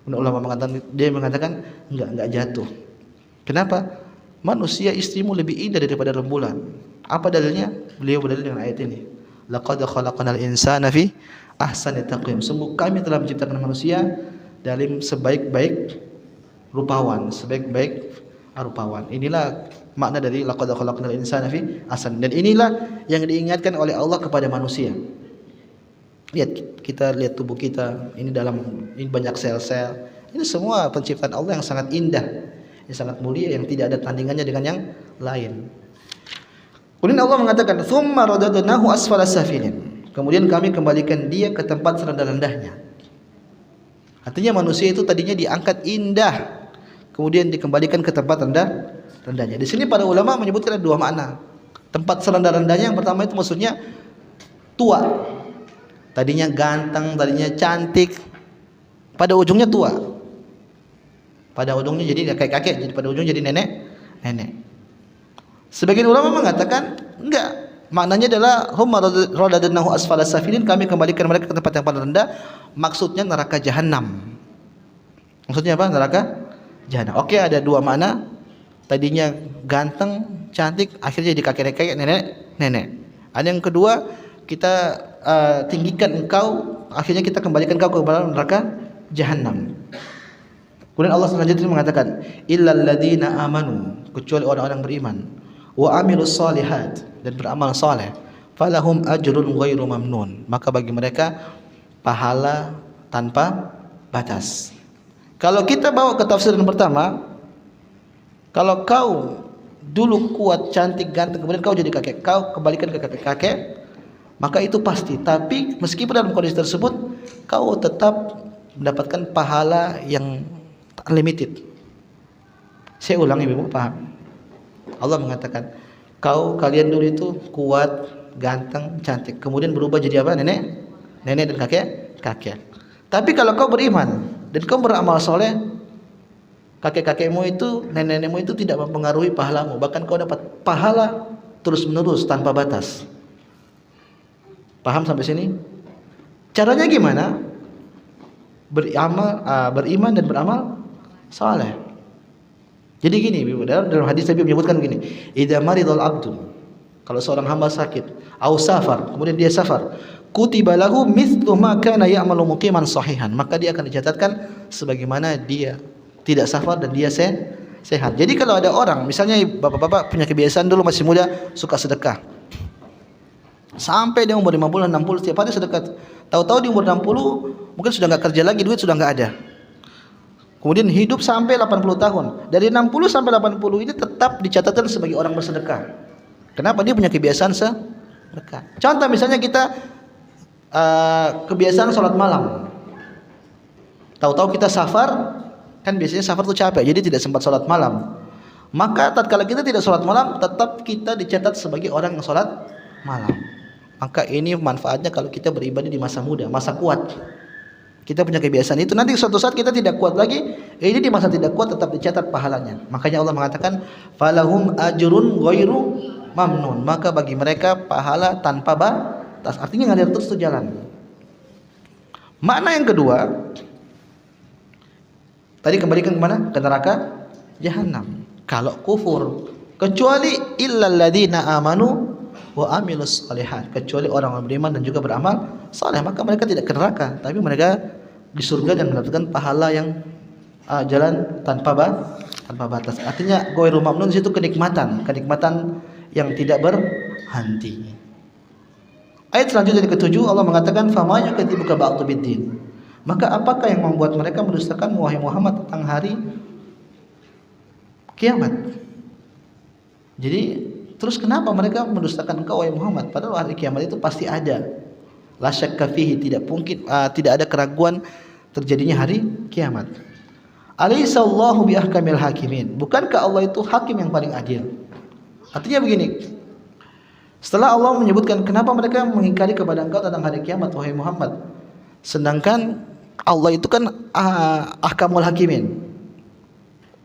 Ulama mengatakan enggak jatuh. Kenapa? Manusia istrimu lebih indah daripada rembulan. Apa dalilnya? Beliau berdalil dengan ayat ini. Laqad khalaqnal insana fi ahsani taqwim. Sungguh kami telah menciptakan manusia dalam sebaik-baik rupawan, Inilah makna dari laqad khalaqnal insana fi ahsan. Dan inilah yang diingatkan oleh Allah kepada manusia. Kita lihat tubuh kita, ini banyak sel-sel. Ini semua penciptaan Allah yang sangat indah, yang sangat mulia, yang tidak ada tandingannya dengan yang lain. Kemudian Allah mengatakan, "Tsumma radadnahu asfala safilin." Kemudian kami kembalikan dia ke tempat serendah-rendahnya. Artinya manusia itu tadinya diangkat indah, kemudian dikembalikan ke tempat rendahnya. Di sini para ulama menyebutkan ada 2 makna. Tempat serendah-rendahnya yang pertama itu maksudnya tua. Tadinya ganteng, tadinya cantik, pada ujungnya tua. Pada ujungnya jadi kakek-kakek, jadi pada ujungnya jadi nenek. Sebagian ulama mengatakan enggak. Maknanya adalah humma radadnahu asfala safilin, kami kembalikan mereka ke tempat yang paling rendah. Maksudnya neraka jahanam. Maksudnya apa? Neraka jahanam. Oke, ada 2 makna. Tadinya ganteng, cantik, akhirnya jadi kakek-kakek, nenek. Ada yang kedua, kita tinggikan engkau, akhirnya kita kembalikan engkau ke dalam neraka jahanam. Kemudian Allah selanjutnya mengatakan, illal ladzina amanu, kecuali orang-orang beriman, wa amilus solihat, dan beramal saleh, falahum ajrun ghairu mamnun, maka bagi mereka pahala tanpa batas. Kalau kita bawa ke tafsiran pertama, kalau kau dulu kuat, cantik, ganteng, kemudian kau jadi kakek, kau kembalikan ke kakek, maka itu pasti. Tapi meskipun dalam kondisi tersebut kau tetap mendapatkan pahala yang unlimited. Saya ulangi, Ibu paham? Allah mengatakan, kalian dulu itu kuat, ganteng, cantik, kemudian berubah jadi apa? Nenek dan kakek. Tapi kalau kau beriman dan kau beramal soleh, kakek-kakekmu itu, nenek-nenekmu itu tidak mempengaruhi pahalamu, bahkan kau dapat pahala terus menerus tanpa batas. Paham sampai sini? Caranya gimana? Beriman dan beramal saleh. Jadi gini, dalam hadis Nabi menyebutkan gini, idza maridul abdu, kalau seorang hamba sakit, au safar, kemudian dia safar, kutiba lahu mithlu ma kana ya'malu muqiman sahihan, maka dia akan dicatatkan sebagaimana dia tidak safar dan dia sehat. Jadi kalau ada orang, misalnya bapak-bapak punya kebiasaan dulu masih muda suka sedekah. Sampai dia umur 50, 60 setiap hari sedekah. Tahu-tahu di umur 60 mungkin sudah enggak kerja lagi, duit sudah enggak ada. Kemudian hidup sampai 80 tahun. Dari 60 sampai 80 ini tetap dicatatkan sebagai orang bersedekah. Kenapa? Dia punya kebiasaan sedekah. Contoh misalnya kita kebiasaan sholat malam. Tahu-tahu kita safar, kan biasanya safar itu capek, jadi tidak sempat sholat malam. Maka tatkala kita tidak sholat malam, tetap kita dicatat sebagai orang yang sholat malam. Maka ini manfaatnya kalau kita beribadah di masa muda, masa kuat. Kita punya kebiasaan itu, nanti suatu saat kita tidak kuat lagi, ini di masa tidak kuat tetap dicatat pahalanya. Makanya Allah mengatakan, falahum ajrun ghairu mamnun, maka bagi mereka pahala tanpa batas. Artinya ngalir terus tuh jalan. Makna yang kedua, tadi kembalikan ke mana? Ke neraka jahanam. Kalau kufur, kecuali illal ladzina amanu wa amilus shalihat, kecuali orang beriman dan juga beramal saleh, maka mereka tidak ke neraka, tapi mereka di surga dan mendapatkan pahala yang jalan tanpa batas. Artinya ghairu mamnun itu kenikmatan yang tidak berhenti. Ayat selanjutnya yang ketujuh, Allah mengatakan fama yukadzibuka ba'du biddin. Maka apakah yang membuat mereka mendustakan wahai Muhammad tentang hari kiamat? Jadi terus kenapa mereka mendustakan engkau wahai Muhammad? Padahal hari kiamat itu pasti ada. La syakka fihi, tidak mungkin, tidak ada keraguan terjadinya hari kiamat. Alaihissallahu biahkamil hakimin. Bukankah Allah itu hakim yang paling adil? Artinya begini, setelah Allah menyebutkan kenapa mereka mengingkari kepada engkau tentang hari kiamat wahai Muhammad, sedangkan Allah itu kan ahkamul hakimin,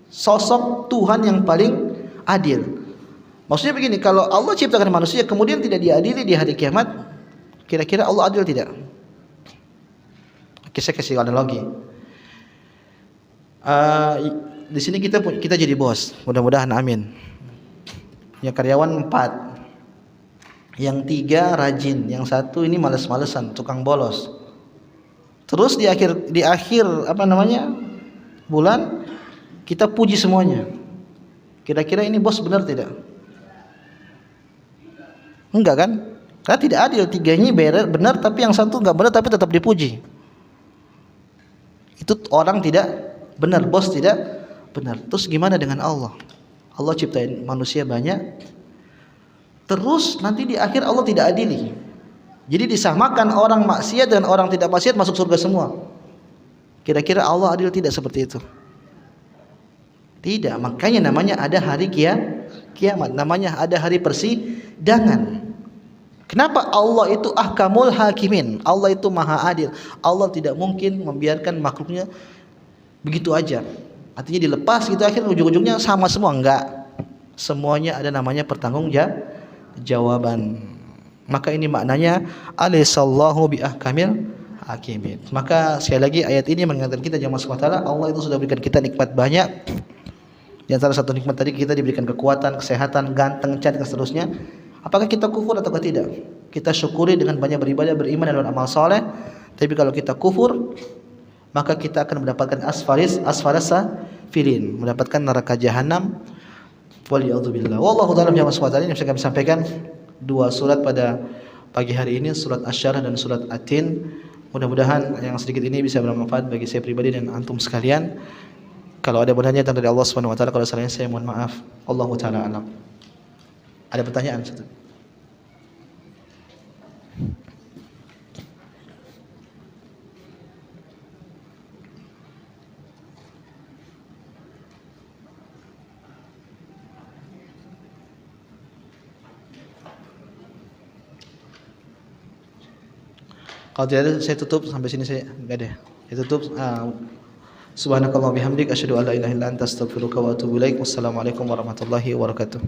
sosok Tuhan yang paling adil. Maksudnya begini, kalau Allah ciptakan manusia kemudian tidak diadili di hari kiamat, kira-kira Allah adil tidak? Oke, saya kasih analogi. Di sini kita jadi bos, mudah-mudahan amin. Ya, karyawan 4, yang 3 rajin, yang 1 ini males-malesan, tukang bolos. Terus di akhir bulan kita puji semuanya. Kira-kira ini bos benar tidak? Enggak kan? Karena tidak adil, 3-nya benar tapi yang 1 enggak benar tapi tetap dipuji. Itu orang tidak benar, bos tidak benar. Terus gimana dengan Allah? Allah ciptain manusia banyak, terus nanti di akhir Allah tidak adili. Jadi disamakan orang maksiat dan orang tidak maksiat masuk surga semua. Kira-kira Allah adil tidak seperti itu? Tidak. Makanya namanya ada hari kiamat, namanya ada hari persidangan. Kenapa Allah itu ahkamul hakimin? Allah itu maha adil. Allah tidak mungkin membiarkan makhluknya begitu aja. Artinya dilepas gitu akhir ujung-ujungnya sama semua, enggak. Semuanya ada namanya pertanggungjawaban. Maka ini maknanya alaihissallahu biahkamil hakimin. Maka sekali lagi ayat ini mengingatkan kita jemaah sekalian, Allah itu sudah berikan kita nikmat banyak. Di antara satu nikmat tadi kita diberikan kekuatan, kesehatan, ganteng, cantik dan seterusnya. Apakah kita kufur atau tidak? Kita syukuri dengan banyak beribadah, beriman dan beramal saleh. Tapi kalau kita kufur, maka kita akan mendapatkan asfarasafilin, mendapatkan neraka jahanam. Waliyadzubillah. Wallahu ta'ala jamaah sekalian, yang bisa kami sampaikan 2 surat pada pagi hari ini, surat Asy-Syarah dan surat At-Tin. Mudah-mudahan yang sedikit ini bisa bermanfaat bagi saya pribadi dan antum sekalian. Kalau ada benarnya dari Allah Subhanahu wa taala, kalau salahnya saya mohon maaf. Allahu taala alam. Ada pertanyaan satu? Kalau tidak ada saya tutup sampai sini, saya enggak ada. Saya tutup. Subhanakallah bihamdik asyhadu an la ilaha illa anta astaghfiruka wa atubu ilaik. Wassalamualaikum warahmatullahi wabarakatuh.